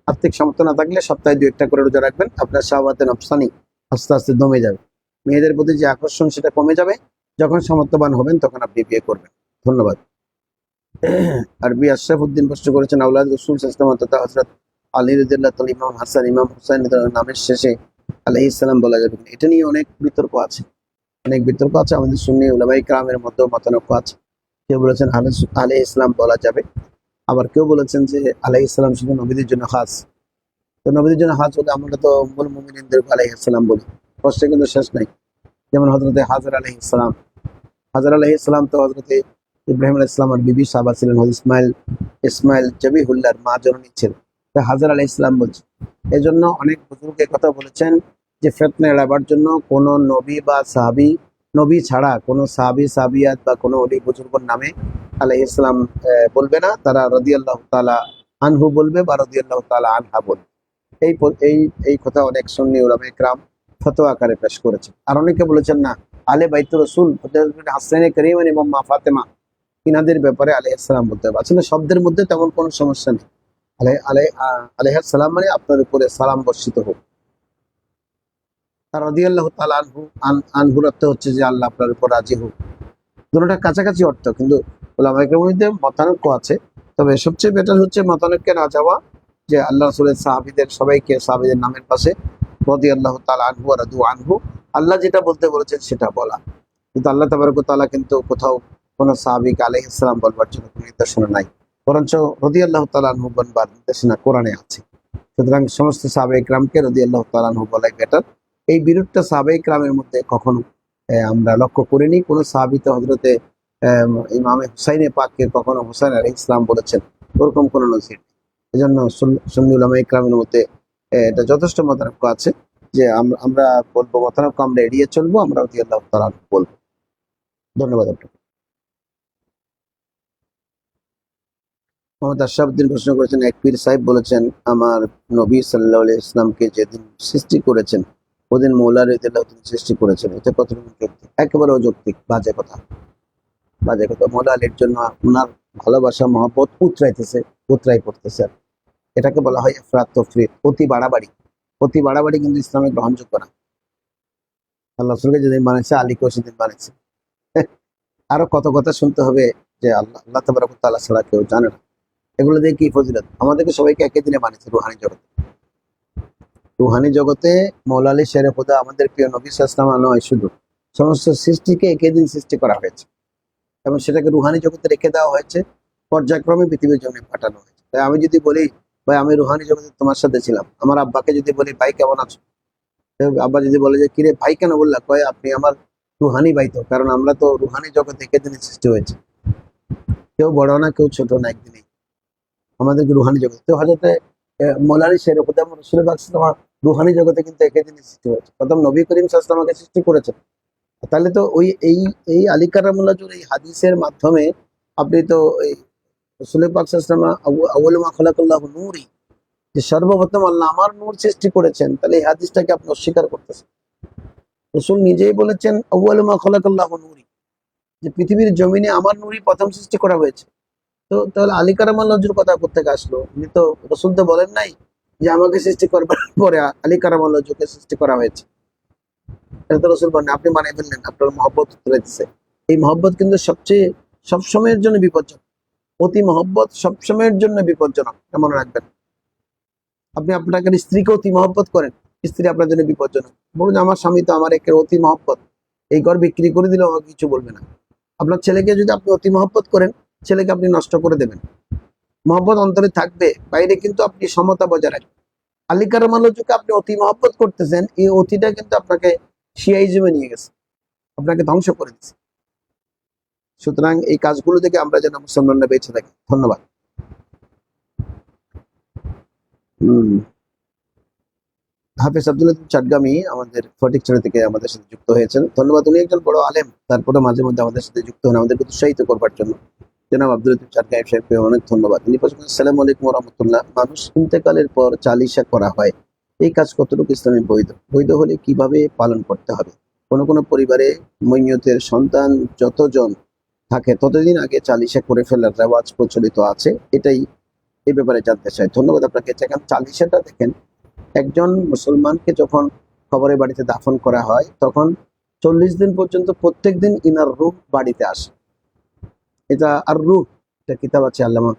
আর্থিক সামর্থ্য না থাকলে সপ্তাহে 2-1টা করে রোজা রাখবেন। আপনার শাহওয়াতে নফসানি আস্তে আস্তে দমে যাবে, মেয়েদের প্রতি যে আকর্ষণ সেটা কমে যাবে। যখন সামর্থ্যবান হবেন তখন আপনি বিয়ে করবেন। ধন্যবাদ। আরবি আশরাফ উদ্দিন প্রশ্ন করেছেন, আওলাদ রসুল সাল্লাল্লাহু আলাইহি ওয়াসাল্লাম হযরত আলী রাদিয়াল্লাহু তাআলা, ইমাম হাসান, ইমাম হুসাইন নামের শেষে আলাইহিস সালাম বলা যাবে কিনা? এটা নিয়ে অনেক বিতর্ক আছে, আমাদের সুন্নি উলামায়ে কেরামের মধ্যে মতানৈক্য আছে। কেউ বলেছেন আলাইহিস সালাম বলা যাবে, আবার কেউ বলেছেন যে আলাইহিস সালাম শুধু নবীদের জন্য খাস। তো নবীদের জন্য খাস হলে আমরা তো উম্মুল মুমিনিনদের আলাইহিস সালাম বলি, প্রশ্নে কিন্তু শেষ নাই। যেমন হযরতে হাজর আলাইহিস সালাম, তো হযরতে ইব্রাহিম আলাইহিস সালামের বিবি সাহাবা ছিলেন, ইসমাইল জবিহুল্লাহর মা জননী ছিলেন, তাই হাজর আলাইহিস সালাম বলছে। এজন্য অনেক বুজুর্গ কথা বলেছেন যে ফিতনা এড়াবার জন্য কোন নবী বা সাহাবী, নবী ছাড়া কোনো সাহাবী সাহাবিয়াত বা কোনো ওলি বুজুর্গর নামে আলাইহিস সালাম বলবে না, তারা রাদিয়াল্লাহু তাআলা আনহু বলবে বা রাদিয়াল্লাহু তাআলা আনহা বলবে। এই এই এই কথা অনেক সুন্নি উলামায়ে কেরাম ফতোয়া আকারে পেশ করেছেন। আর অনেকে বলেছেন না, আলে বাইতুর রাসূল হাসান করিম এবং মা ফাতেমা, ইনাদের ব্যাপারে আলাইহিস সালাম বলতে হবে। আসলে শব্দের মধ্যে তেমন কোনো সমস্যা নেই। আলাইহিস সালাম মানে আপনার উপরে সালাম বর্ষিত হোক। আর রাদিয়াল্লাহু তাআলা আনহুর অর্থ হচ্ছে যে আল্লাহ আপনার উপর রাজি হোক। দুটোটা কাছাকাছি অর্থ, কিন্তু ওলামায়ে কেরামের মধ্যে মতানৈক্য আছে। তবে সবচেয়ে বেটার হচ্ছে মতানৈক্যে না যাওয়া, যে আল্লাহ রাসূলের সাহাবীদের সবাইকে সাহাবীদের নামের পাশে রাদিয়াল্লাহু তাআলা আনহু ওয়া রাদু আনহু, আল্লাহ যেটা বলতে বলেছেন সেটা বলা। কিন্তু আল্লাহ তাবারক ওয়া তাআলা কিন্তু কোথাও কোনো সাহাবীকে আলাইহিস সালাম বলবার জন্য কোনো নির্দেশনা নাই, বরঞ্চ রাদিয়াল্লাহু তাআলা আনহু বলবার নির্দেশনা কোরআনে আছে। সুতরাং সমস্ত সাহাবায়ে কেরামকে রাদিয়াল্লাহু তাআলা আনহু বলাই বেটার। এই বিরোধটা সাহাবায়ে কেরামের মধ্যে কখনো আমরা লক্ষ্য করিনি। কোনো সাহাবী তো হযরতে ইমামে হুসাইনে পাককে কখনো হুসাইন আলাইহিস সালাম বলেছেন, ওরকম কোনো নজির নেই। এজন্য সুন্নি উলামায়ে কেরামের মধ্যে এটা যথেষ্ট মতানৈক্য আছে, যে আমরা বলবো মতানৈক্য আমরা এড়িয়ে চলবো, আমরা রাদিয়াল্লাহু তাআলা আনহু বলবো। ধন্যবাদ আপনাকে। মোহাম্মদ আশরাফুদ্দিন প্রশ্ন করেছেন, এক পীর সাহেব বলেছেন, আমার নবী সাল্লাল্লাহু আলাইহি ওয়াসাল্লামকে যেদিন সৃষ্টি করেছেন ওদিন মৌলা রাদিয়াল্লাহু তাআলা সৃষ্টি করেছেন। এটা কতটুকু যৌক্তিক? একেবারে অযৌক্তিক, বাজে কথা। মৌলা আলীর জন্য ওনার ভালোবাসা মহব্বত উতরাই পড়তেছে। এটাকে বলা হয় ইফরাত তাফরীত, অতি বাড়াবাড়ি কিন্তু ইসলামে গ্রহণযোগ্য না। আল্লাহ রাসূলকে যেদিন বানাইছে, আলীকেও সেদিন বানাইছে। আরো কত কথা শুনতে হবে, যে আল্লাহ তাবারক ওয়া তাআলা ছাড়া কেউ জানে না। এগুলো দিয়ে কি ফজিলত? আমাদেরকে সবাইকে একই দিনে বানিয়েছে রুহানি জগতে মৌলা আলী শেরে খোদা, আমাদের প্রিয় নবী সাল্লাল্লাহু আলাইহি ওয়াসাল্লাম নয়, শুধু সমস্ত সৃষ্টিকে একই দিন সৃষ্টি করা হয়েছে, এবং সেটাকে রুহানি জগতে রেখে দেওয়া হয়েছে, পর্যায়ক্রমে পৃথিবীর জন্য পাঠানো হয়েছে। তাই আমি যদি বলি, ভাই আমি রুহানি জগতে তোমার সাথে ছিলাম, আমার আব্বাকে যদি বলি, ভাই কেমন আছো, আব্বা যদি বলে যে কিরে ভাই কেন বললা, কয় আপনি আমার রুহানি ভাই। তো কারণ আমরা তো রুহানি জগতে একই দিনে সৃষ্টি হয়েছে, কেউ বড় না কেউ ছোট না, একদিনই আমাদেরকে রুহানি জগতে। তো হযরতে মৌলানা শেরে খোদা রাসূল পাক সাল্লাল্লাহু আলাইহি ওয়াসাল্লাম রুহানি জগতে কিন্তু একই দিনে সৃষ্টি হয়েছে, প্রথম নবী করিম সাল্লাল্লাহু আলাইহি ওয়াসাল্লামকে সৃষ্টি করেছেন। তাহলে তো ওই এই আলী কারামুল্লাহর এই হাদিসের মাধ্যমে আপনি তো এই রাসূল পাক সাল্লাল্লাহু আলাইহি ওয়াসাল্লাম আউয়ালু মা খালাকাল্লাহু নূরি, যে সর্বপ্রথম আল্লাহ আমার নূর সৃষ্টি করেছেন, তাহলে এই হাদিসটাকে আপনি অস্বীকার করতেছেন। রাসূল নিজেই বলেছেন আউয়ালু মা খালাকাল্লাহু নূরি, যে পৃথিবীর জমিনে আমার নূরই প্রথম সৃষ্টি করা হয়েছে। তো তাহলে আলী কারামাল্লাহ হুজুর কথা কোত্থেকে আসলো? উনি তো রসুল তো বলেন নাই যে আমাকে সৃষ্টি করবার পরে আলী কারামাল্লাহ হুজুরকে সৃষ্টি করা হয়েছে। এটা তো রসুল বলেন, আপনি বানিয়ে ফেললেন, আপনার মহব্বত তুলে দিচ্ছে। এই মহব্বত কিন্তু সবসময়ের জন্য বিপজ্জনক। অতি মহব্বত সবসময়ের জন্য বিপজ্জনক, মনে রাখবেন। আপনি আপনাকে স্ত্রীকে অতি মহব্বত করেন, স্ত্রী আপনার জন্য বিপজ্জনক। বলুন আমার স্বামী তো আমার একে অতি মহব্বত, এই ঘর বিক্রি করে দিলেও আমাকে কিছু বলবে না। আপনার ছেলেকে যদি আপনি অতি মহব্বত করেন, ছেলেকে আপনি নষ্ট করে দেবেন। মহব্বত অন্তরে থাকবে, বাইরে কিন্তু আপনি সমতা বজায় রাখবেন। আলী কারামাল্লাহকে আপনি অতি মহব্বত করতেছেন, এই অতিটা কিন্তু আপনাকে শিয়াইজমে নিয়ে গেছে, আপনাকে ধ্বংস করে দিচ্ছে। সুতরাং এই কাজগুলো থেকে আমরা যেন মুসলমানরা বেঁচে থাকি। ধন্যবাদ। হাফেজ আব্দুল লতিফ চাটগামি আমাদের ফটিকছড়ি থেকে আমাদের সাথে যুক্ত হয়েছেন, ধন্যবাদ। উনি একজন বড় আলেম, তারপরে মাঝে মধ্যে আমাদের সাথে যুক্ত হন আমাদেরকে উৎসাহিত করবার জন্য। জনাব আব্দুল লতিফ চাটগামি সাহেবকে অনেক ধন্যবাদ। তিনি বলছেন, আসসালামু আলাইকুম ওয়া রাহমাতুল্লাহ। মানুষ ইন্তেকালের পর চালিশা করা হয়, এই কাজ কতটুকু ইসলামে বৈধ? বৈধ হলে কিভাবে পালন করতে হবে? কোনো কোনো পরিবারে মইয়তের সন্তান যতজন থাকে ততদিন আগে চালিশা করে ফেলার রেওয়াজ প্রচলিত আছে, এটাই এই ব্যাপারে জানতে চাই। ধন্যবাদ আপনাকে। যেখানে চালিশাটা দেখেন, একজন মুসলমানকে যখন কবরের বাড়িতে দাফন করা হয় তখন 40 দিন পর্যন্ত প্রত্যেক দিন ইনার রূহ বাড়িতে আসে। এটা আর রূহ, একটা কিতাব আছে আল্লামা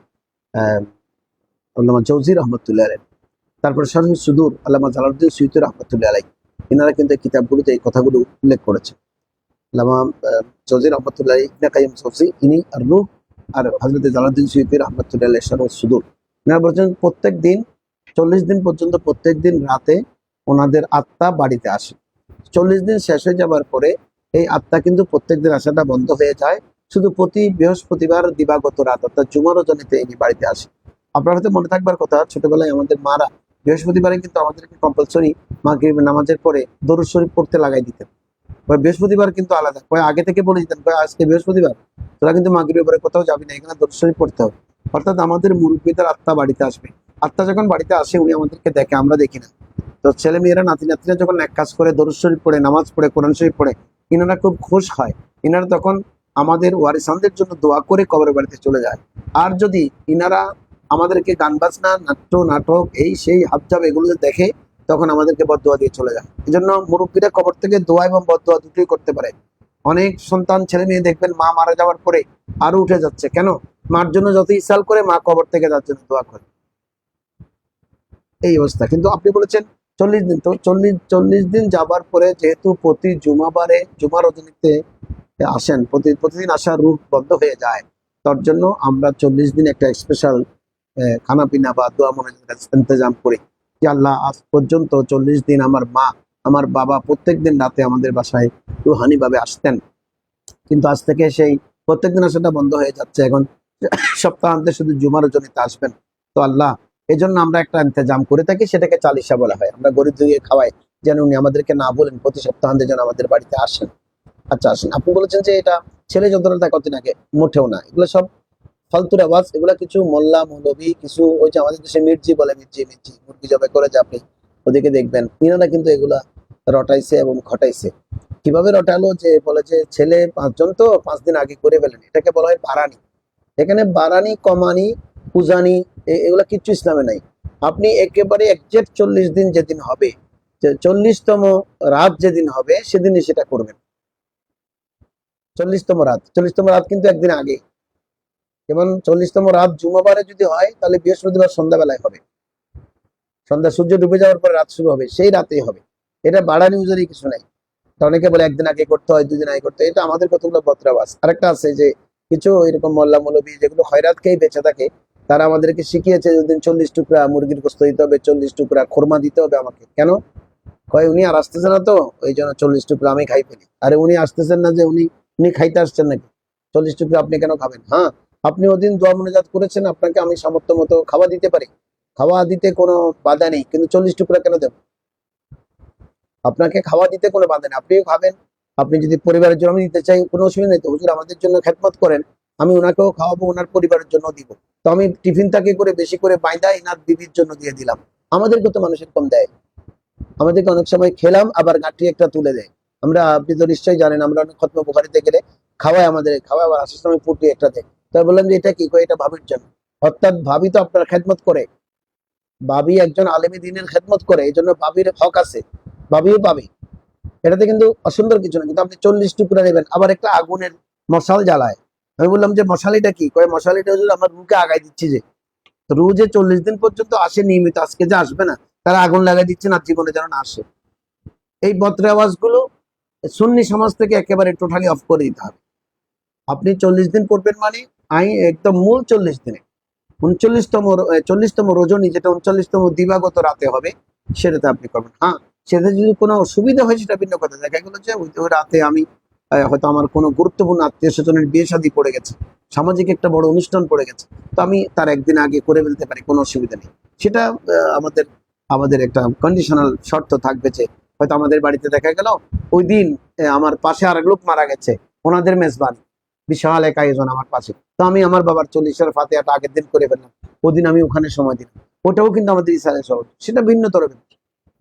জৌজি রহমতুল্লাহ আলাইহ, তারপরে শারহ সুদূর আল্লামা জালালউদ্দিন সুয়ুতী রহমতুল্লাহ আলাইহ, এনারা কিন্তু এই কিতাবগুলোতে এই কথাগুলো উল্লেখ করেছে। আল্লামা জৌজি রহমতুল্লাহ ইবনে কাইয়িম জৌজি, ইনি আর রূহ, আর হযরত জালালউদ্দিন সুয়ুতী রহমতুল্লাহ আলাইহ শারহ সুদূর, এনারা বলছেন প্রত্যেক দিন 40 দিন পর্যন্ত প্রত্যেক দিন রাতে ওনাদের আত্মা বাড়িতে আসে। 40 দিন শেষ হয়ে যাবার পরে এই আত্মা কিন্তু প্রত্যেক দিন আসাটা বন্ধ হয়ে যায়, শুধু প্রতি বৃহস্পতিবার দিবাগত রাত অর্থাৎ জুমার রজনীতে ইনি বাড়িতে আসে। আপনার হয়তো মনে থাকবার কথা, ছোটবেলায় আমাদের মারা বৃহস্পতিবারে কিন্তু আমাদেরকে কম্পালসরি মাগরিবের নামাজের পরে দরুদ শরীফ পড়তে লাগাই দিতেন। বৃহস্পতিবার কিন্তু আলাদা, আগে থেকে বলে দিতেন, আজকে বৃহস্পতিবার, তোরা কিন্তু মাগরিবের পরে কোথাও যাবি না, এখানে দরুদ শরীফ পড়তে হবে। অর্থাৎ আমাদের মুরব্বীদের আত্মা বাড়িতে আসবে। আত্মা যখন বাড়িতে আসে উনি আমাদেরকে দেখে, আমরা দেখি না। তো ছেলে মেয়েরা নাতি নাতিরা যখন এক কাজ করে, দরুদ শরীফ পড়ে, নামাজ পড়ে, কোরআন শরীফ পড়ে, ইনারা খুব খুশ হয়। ইনারা তখন আমাদের ওয়ারিসানদের জন্য দোয়া করে কবরের বাড়িতে চলে যায়। আর যদি ইনারা আমাদেরকে গান বাজনা, নাট্য নাটক, এই সেই হাবজাব এগুলো দেখে, তখন আমাদেরকে বদদোয়া দিয়ে চলে যায়। এই জন্য মুরব্বীরা কবর থেকে দোয়া এবং বদদোয়া দুটোই করতে পারে। অনেক সন্তান ছেলে মেয়ে দেখবেন মা মারা যাওয়ার পরে আরো উঠে যাচ্ছে, কেন? মার জন্য যত ইসাল করে, মা কবর থেকে তার জন্য দোয়া করে, এই অবস্থা। কিন্তু আপনি বলেছেন 40 দিন, তো 40 দিন যাবার পরে যেহেতু প্রতি জুমাবারে জুমা রজনীতে আসেন, প্রতিদিন আসার রূপ বন্ধ হয়ে যায়, তার জন্য আমরা 40 দিন একটা স্পেশাল খানা পিনা বা দোয়া মনোযোগ ইন্তজাম করি যে আল্লাহ, আজ পর্যন্ত 40 দিন আমার মা আমার বাবা প্রত্যেক দিন রাতে আমাদের বাসায় রুহানি ভাবে আসতেন, কিন্তু আজ থেকে সেই প্রত্যেকদিন আসাটা বন্ধ হয়ে যাচ্ছে। এখন সপ্তাহান্তে শুধু জুমার রজনীতে আসবেন। তো আল্লাহ, এই জন্য আমরা একটা ইন্তজাম করে থাকি, সেটাকে চালিশা বলা হয়। আমরা গরিব দুইয়ে খাওয়াই, যেন উনি আমাদেরকে না বলেন প্রতি সপ্তাহান্তে যেন আমাদের বাড়িতে আসেন। আচ্ছা আসেন। আপনি বলেছেন যে এটা ছেলে যন্ত্রণা থাকে কতদিন আগে, মোটেও না, এগুলো সব ফালতুর আওয়াজ। এগুলা কিছু মোল্লা মৌলবী, কিছু ওই যে আমাদের দেশে মির্জি বলে, মির্জি মির্জি মুরগি জবাই করে, যে আপনি ওদিকে দেখবেন, ইনারা কিন্তু এগুলা রটাইছে এবং ঘটাইছে। কিভাবে রটালো? যে বলে যে ছেলে 5 জন, তো 5 দিন আগে করে ফেলেন, এটাকে বলা হয় বারানি। এখানে বারানি, কমানি, পূজানি এগুলা কিচ্ছু ইসলামে নাই। আপনি একেবারে একজ্যাক্ট 40 দিন যেদিন হবে, যে 40তম রাত যেদিন হবে সেদিনই সেটা করবেন। 40তম রাত কিন্তু একদিন আগে। যেমন 40তম রাত জুমাবারে যদি হয়, তাহলে বৃহস্পতিবার সন্ধ্যাবেলায় হবে, সন্ধ্যা সূর্য ডুবে যাওয়ার পরে রাত শুরু হবে, সেই রাতেই হবে। এটা বাড়ানি উজুরি কিছু নাই। তো অনেকে বলে একদিন আগে করতে হয়, 2 দিন আগে করতে হয়, এটা আমাদের কতগুলো বত্রাবাস। আরেকটা আছে যে কিছু এরকম মোল্লা মৌলবী যেগুলো খয়রাত খেয়ে বেঁচে থাকে, তারা আমাদেরকে শিখিয়েছে যদি 40 টুকরা মুরগির গোস্ত দিতে হবে, 40 টুকরা খোরমা দিতে হবে আমাকে। কেন? কয় উনি আর আসতেছে না, তো ওই জন্য 40 টুকরা আমি খাই ফেলি। আরে উনি আসতেছেন না, যে উনি উনি খাইতে আসছেন নাকি? 40 টুকরা আপনি কেন খাবেন? হ্যাঁ, আপনি ওদিন দোয়া মোনাজাত করেছেন, আপনাকে আমি সামর্থ্য মতো খাওয়া দিতে পারি, খাওয়া দিতে কোনো বাধা নেই, কিন্তু 40 টুকরা কেন দেব? আপনাকে খাওয়া দিতে কোনো বাধা নেই, আপনিও খাবেন। আপনি যদি পরিবারের জন্য আমি দিতে চাই, কোনো অসুবিধা নেই, তো হুজুর আমাদের জন্য খেদমত করেন, আমি ওনাকেও খাওয়াবো, ওনার পরিবারের জন্য দিব। তো আমি টিফিন তাকে করে বেশি করে বাইদা ইনার বিবির জন্য দিয়ে দিলাম। আমাদেরকে তো মানুষের কম দেয়, আমাদেরকে অনেক সময় খেলাম আবার গাঁটি একটা তুলে দেয়। আমরা, আপনি তো নিশ্চয়ই জানেন, আমরা অনেক খতম বুখারিতে গেলে খাওয়ায়, আমাদের খাওয়ায়, আবার আসার সময় পুটি একটা দেয়। তাই বললাম যে এটা কি, কয় এটা ভাবির জন্য। অর্থাৎ ভাবি তো আপনার খেদমত করে, ভাবি একজন আলেমী দ্বীনের খেদমত করে, এই জন্য ভাবির হক আছে, ভাবিও পাবে। এটাতে কিন্তু অসুন্দর কিছু না। কিন্তু আপনি 40 টুকরা নেবেন, আবার একটা আগুনের মশাল জ্বালায়। আমি বললাম যে মশালিটা কি, কয় মশালিটা হচ্ছে আমার রুকে আগাই দিচ্ছি, যে তো রু যে 40 দিন পর্যন্ত আসে নিয়মিত, আজকে যে আসবে না, তারা আগুন লাগাই দিচ্ছেন আর জীবনে যেন না আসে। এই বদ্র আওয়াজগুলো সুন্নি সমাজ থেকে একেবারে টোটালি অফ করে দিতে হবে। আপনি 40 দিন পড়বেন মানে একদম মূল 40 দিনে 39তম রজনী, যেটা 39তম দিবাগত রাতে হবে, সেটাতে আপনি করবেন। হ্যাঁ, সেটা যদি কোনো অসুবিধা হয় সেটা ভিন্ন কথা। দেখা গেল যে ওই রাতে আমি হয়তো আমার কোনো গুরুত্বপূর্ণ আত্মীয় স্বজনের বিয়ে শাদী পড়ে গেছে, সামাজিক একটা বড় অনুষ্ঠান পড়ে গেছে, তো আমি তার একদিন আগে করে ফেলতে পারি, কোনো অসুবিধা নেই। সেটা আমাদের আমাদের একটা কন্ডিশনাল শর্ত থাকবে, যে হয়তো আমাদের বাড়িতে দেখা গেল ওই দিন আমার পাশে আর এক লোক মারা গেছে, ওনাদের মেজবান, বিশাল এক আয়োজন আমার পাশে, তো আমি আমার বাবার 40 ফাতিহাটা আগের দিন করে ফেললাম, ওদিন আমি ওখানে সময় দিলাম, ওটাও কিন্তু আমাদের ইসলামের সহজ, সেটা ভিন্ন তরফ।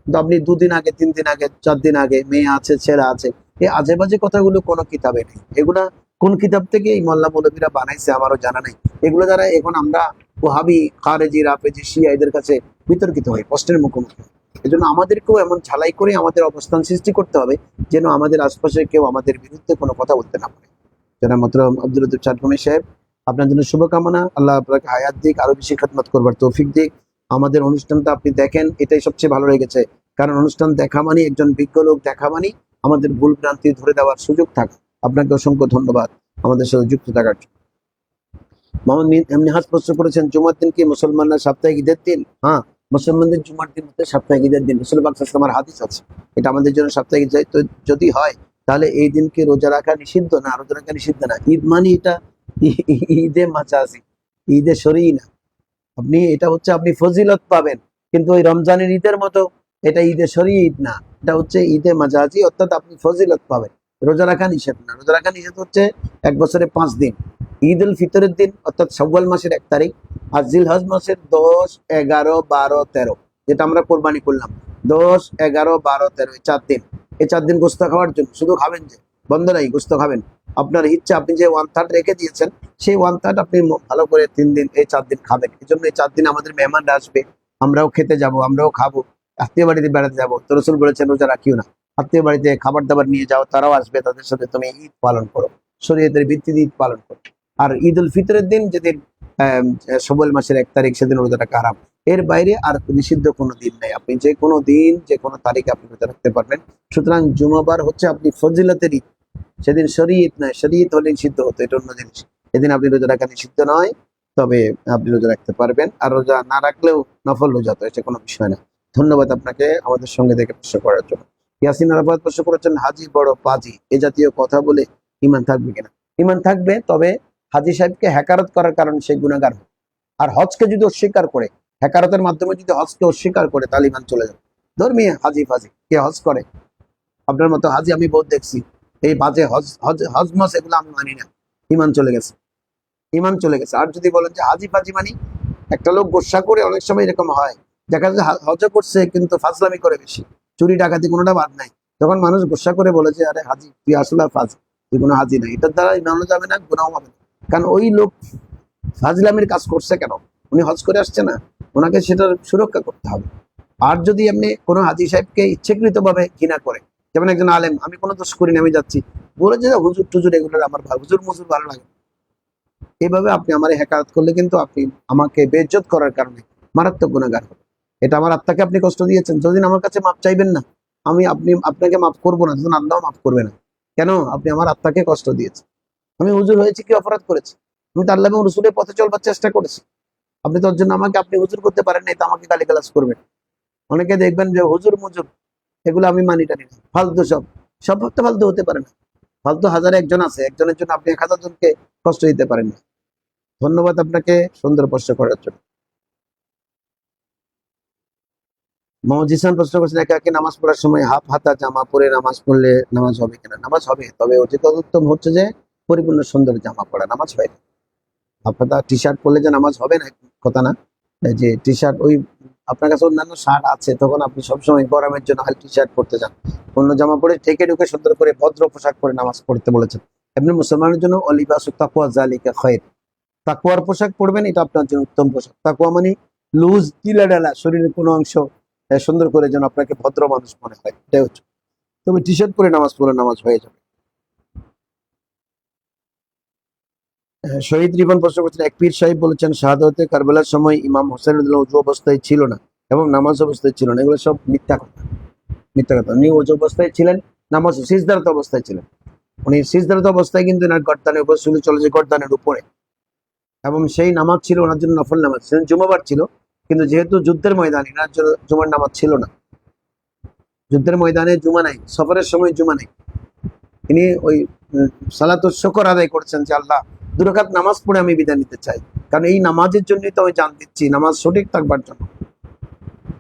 কিন্তু আপনি 2 দিন আগে, 3 দিন আগে, 4 দিন আগে, মেয়ে আছে, ছেলে আছে, এই আজে বাজে কথাগুলো কোনো কিতাবে নেই। এগুলা কোন কিতাব থেকে এই মোল্লা মৌলবীরা বানাইছে আমারও জানা নাই। এগুলো দ্বারা এখন আমরা ওহাবি, খারেজি, রাফেজি, শিয়া এদের কাছে বিতর্কিত হই, কষ্টের মুখোমুখি। এই জন্য আমাদেরকেও এমন ঝালাই করে আমাদের অবস্থান সৃষ্টি করতে হবে, যেন আমাদের আশপাশে কেউ আমাদের বিরুদ্ধে কোনো কথা বলতে না পারে। জনাব মোহতরম আব্দুল লতিফ চট্টগ্রামী সাহেব, আপনার জন্য শুভকামনা। আল্লাহ আপনাকে হায়াত দিক, আরো বেশি খেদমত করবার তৌফিক দিক। আমাদের অনুষ্ঠানটা আপনি দেখেন, এটাই সবচেয়ে ভালো লেগেছে। কারণ অনুষ্ঠান দেখা মানে, একজন বিজ্ঞ লোক দেখা মানে আমাদের ভুল ভ্রান্তি ধরে দেওয়ার সুযোগ থাকে। আপনাকে অসংখ্য ধন্যবাদ আমাদের সাথে যুক্ত থাকার জন্য। মোহাম্মদ এমনি হাস প্রশ্ন করেছেন, জুমার দিন কি মুসলমানরা সাপ্তাহিক ঈদের দিন? হ্যাঁ, মুসলমানদের জুমার দিন হচ্ছে সাপ্তাহিক ঈদের দিন। রাসূল পাক সাল্লাল্লাহু আলাইহি ওয়াসাল্লামের হাদিস আছে, এটা আমাদের জন্য সাপ্তাহিক ঈদ। তো যদি হয় তাহলে এই দিনকে রোজা রাখা নিষিদ্ধ না? রোজা রাখা নিষিদ্ধ না। ঈদ মানে এটা ঈদে মাজাজি, ঈদে শরঈ না। আপনি এটা হচ্ছে আপনি ফজিলত পাবেন, কিন্তু ওই রমজানের ঈদের মতো এটা ঈদে শরঈ ঈদ না। এটা হচ্ছে ঈদে মাজাজি, অর্থাৎ আপনি ফজিলত পাবেন। রোজা রাখা নিষেধ না। রোজা রাখা নিষেধ হচ্ছে এক বছরে 5 দিন। ঈদ উল ফিতরের দিন অর্থাৎ শাওয়াল মাসের 1 তারিখ, আর জিলহজ মাসের 10, 11, 12, 13, যেটা আমরা কোরবানি করলাম। 10, 11, 12, 13 এই 4 দিন। এই 4 দিন গোস্ত খাওয়ার জন্য, শুধু খাবেন যে, বন্ধ নাই, গোস্ত খাবেন। আপনার ইচ্ছা, আপনি যে 1/3 রেখে দিয়েছেন, সেই 1/3 আপনি ভালো করে 3 দিন, এই 4 দিন খাবেন। এই জন্য এই 4 দিন আমাদের মেহমানরা আসবে, আমরাও খেতে যাব, আমরাও খাবো, আত্মীয় বাড়িতে বেড়াতে যাবো। তো রাসূল বলেছেন রোজা রাখিও না, আত্মীয় বাড়িতে খাবার দাবার নিয়ে যাও, তারাও আসবে, তাদের সাথে তুমি ঈদ পালন করো, শরীয়তের ভিত্তিতে ঈদ পালন করো। আর ঈদ উল ফিতরের দিন যেদিন শাওয়াল মাসের 1 তারিখ, সেদিন রোজা রাখা হারাম। এর বাইরে আর নিষিদ্ধ কোনো দিন নাই। আপনি যে কোনো দিন, যে কোনো তারিখে আপনি রোজা রাখতে পারবেন। সুতরাং জুমাবার হচ্ছে আপনি ফজিলতের ঈদ, সেদিন শরীয়ত নয়, শরীয়ত হলে নিষিদ্ধ হতো, এটা অন্য জিনিস। এদিন আপনি রোজা রাখা নিষিদ্ধ নয়, তবে আপনি রোজা রাখতে পারবেন। আর রোজা না রাখলেও নফল রোজা, তো এটা কোনো বিষয় না। ধন্যবাদ আপনাকে আমাদের সঙ্গে দেখে প্রশ্ন করার জন্য। ইয়াসিন আরাফাত প্রশ্ন করেছেন, হাজি বড় পাজি, এ জাতীয় কথা বলে ইমান থাকবে কিনা? ইমান থাকবে, তবে হাজি সাহেবকে হ্যাকারত করার কারণে সে গুনাহগার হবে। আর হজকে যদি অস্বীকার করে, হ্যাকারতের মাধ্যমে যদি হজকে অস্বীকার করে, তাহলে ইমান চলে যাবে। ধর্মী হাজি ফাজি কে হজ করে? আপনার মতো হাজি আমি বহুত দেখছি। এই বাজে হজ হজ হজমস এগুলো আমি মানি না, ইমান চলে গেছে, ইমান চলে গেছে। আর যদি বলেন যে হাজি ফাজি মানি, একটা লোক গোসা করে, অনেক সময় এরকম হয়, দেখা যায় হজ করছে কিন্তু ফাজলামি করে বেশি, চুরি ডাকাতি কোনোটা বাদ নাই। তখন মানুষ গোসা করে বলে যে আরে হাজি তুই আসলে ফাজ, তুই কোনো হাজি নাই। এটার দ্বারা ইমানও যাবে না, গুনাহও হবে না। কারণ ওই লোক ফাজলামির কাজ করছে কেন? উনি হজ করে আসছে না, ওনাকে সেটার সুরক্ষা করতে হবে। আর যদি এমনি কোনো হাজি সাহেবকে ইচ্ছাকৃত ভাবে ঘৃণা করে, যেমন একজন আলেম, আমি কোনো দোষ করি না, আমি যাচ্ছি, বলে যে হুজুর টুজুর এগুলো আমার ভালো, হুজুর মুজুর ভালো লাগে, এইভাবে আপনি আমার হেকারত করলে কিন্তু আপনি আমাকে বেইজ্জত করার কারণে মারাত্মক গুনাহগার হবে। এটা আমার আত্মাকে আপনি কষ্ট দিয়েছেন। যতদিন আমার কাছে মাপ চাইবেন না, আপনি আপনাকে মাফ করবো না, যখন আল্লাহ মাফ করবে না। কেন? আপনি আমার আত্মাকে কষ্ট দিয়েছেন। আমি হুজুর হয়েছি, কি অপরাধ করেছি? আমি তো আল্লাহ এবং রসুলের পথে চলবার চেষ্টা করেছি। আপনি তোর জন্য আমাকে আপনি হুজুর করতে পারেন নাই, তো আমাকে গালিগালাজ করবেন। অনেকে দেখবেন যে হুজুর মুজুর, এগুলো আমি মানি টানি না, ফালতু সব। সব ভক্ত ফালতু হতে পারে না। ফালতু হাজারে একজন আছে, একজনের জন্য আপনি 1000 জনকে কষ্ট দিতে পারেন না। ধন্যবাদ আপনাকে সুন্দর প্রশ্ন করার জন্য। মোহাম্মদ জিসান প্রশ্ন করছেন, একাকি নামাজ পড়ার সময় হাফ হাতা জামা পরে নামাজ পড়লে নামাজ হবে কিনা? নামাজ হবে, তবে অধিক উত্তম হচ্ছে যে পরিপূর্ণ সুন্দর জামা পড়া, নামাজ হয় না। হাফ হাতা টি শার্ট পরলে যে নামাজ হবে না, কথা না। এই যে টি শার্ট, ওই আপনার কাছে অন্যান্য শার্ট আছে, তখন আপনি সবসময় গরমের জন্য হাল টি শার্ট পরতে যান, অন্য জামা পরে ঢেকে ঢুকে সুন্দর করে ভদ্র পোশাক পরে নামাজ পড়তে বলেছেন। এমনি মুসলমানের জন্য অলিবাসু তাকওয়া যালিকা খায়র, তাকওয়ার পোশাক পরবেন, এটা আপনার জন্য উত্তম পোশাক। তাকওয়া মানে লুজ ঢিলাঢালা, শরীরের কোনো অংশ সুন্দর করে যেন আপনাকে ভদ্র মানুষ মনে হয়, এটাই হচ্ছে। তবে টি শার্ট পরে নামাজ পড়লে নামাজ হয়ে যাবে। শহীদ রিপন প্রশ্ন করছেন, এক পীর সাহেব বলেছেন শাহাদাতে কারবালার সময় ইমাম হোসেন রাদিয়াল্লাহু আনহু উযু অবস্থায় ছিল না এবং নামাজ অবস্থায় ছিল না। এগুলো সব মিথ্যা কথা, মিথ্যা কথা। উনি উযু অবস্থায় ছিলেন, নামাজ সিজদারত অবস্থায় ছিলেন। উনি সিজদারত অবস্থায় কিন্তু এনার গর্দানের উপর চুল চলে যে গর্দানের উপরে, এবং সেই নামাজ ছিল ওনার জন্য নফল নামাজ, সেদিন জুমাবার ছিল, কিন্তু যেহেতু যুদ্ধের ময়দান, এনার জন্য জুমার নামাজ ছিল না। যুদ্ধের ময়দানে জুমা নাই, সফরের সময় জুমা নাই। তিনি ওই সালাতুল শুকর আদায় করছেন যে আল্লাহ 2 রাকাত নামাজ পড়ে আমি বিদায় নিতে চাই, কারণ এই নামাজের জন্যই তো আমি জান দিচ্ছি, নামাজ সঠিক থাকবার জন্য,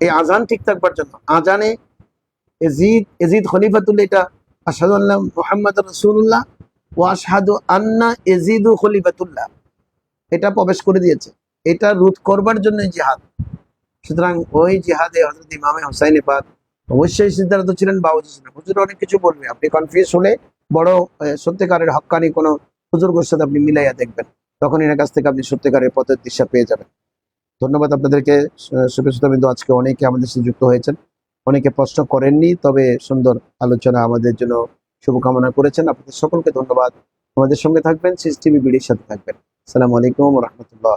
এই আজান ঠিক থাকবার জন্য। আজানে এজিদ খলিফাতুল্লাহ, এটা আশহাদু আল্লা মুহাম্মাদুর রাসূলুল্লাহ ওয়া আশহাদু আন্না এজিদু খলিফাতুল্লাহ, এটা প্রবেশ করে দিয়েছে। এটা রোধ করবার জন্য জিহাদ। সুতরাং ওই জিহাদে হযরত ইমাম হুসাইন পাক অবশ্যই সিদ্ধান্ত ছিলেন বা হুজুর ছিলেন। হুজুর অনেক কিছু বলবে, আপনি কনফিউজ হলে বড় সত্যিকারের হক্কানি কোনো হুজুরগুলোর সাথে আপনি মিলাইয়া দেখবেন, তখন এর কাছ থেকে আপনি সত্যিকারের পথের দিশা পেয়ে যাবেন। ধন্যবাদ আপনাদেরকে শুভেচ্ছাবিন্দু। আজকে অনেকে আমাদের সাথে যুক্ত হয়েছেন, অনেকে প্রশ্ন করেননি, তবে সুন্দর আলোচনা আমাদের জন্য শুভকামনা করেছেন। আপনাদের সকলকে ধন্যবাদ। আমাদের সঙ্গে থাকবেন, সিসটিভি বিডির সাথে থাকবেন। আসসালামু আলাইকুম ওয়া রাহমাতুল্লাহ।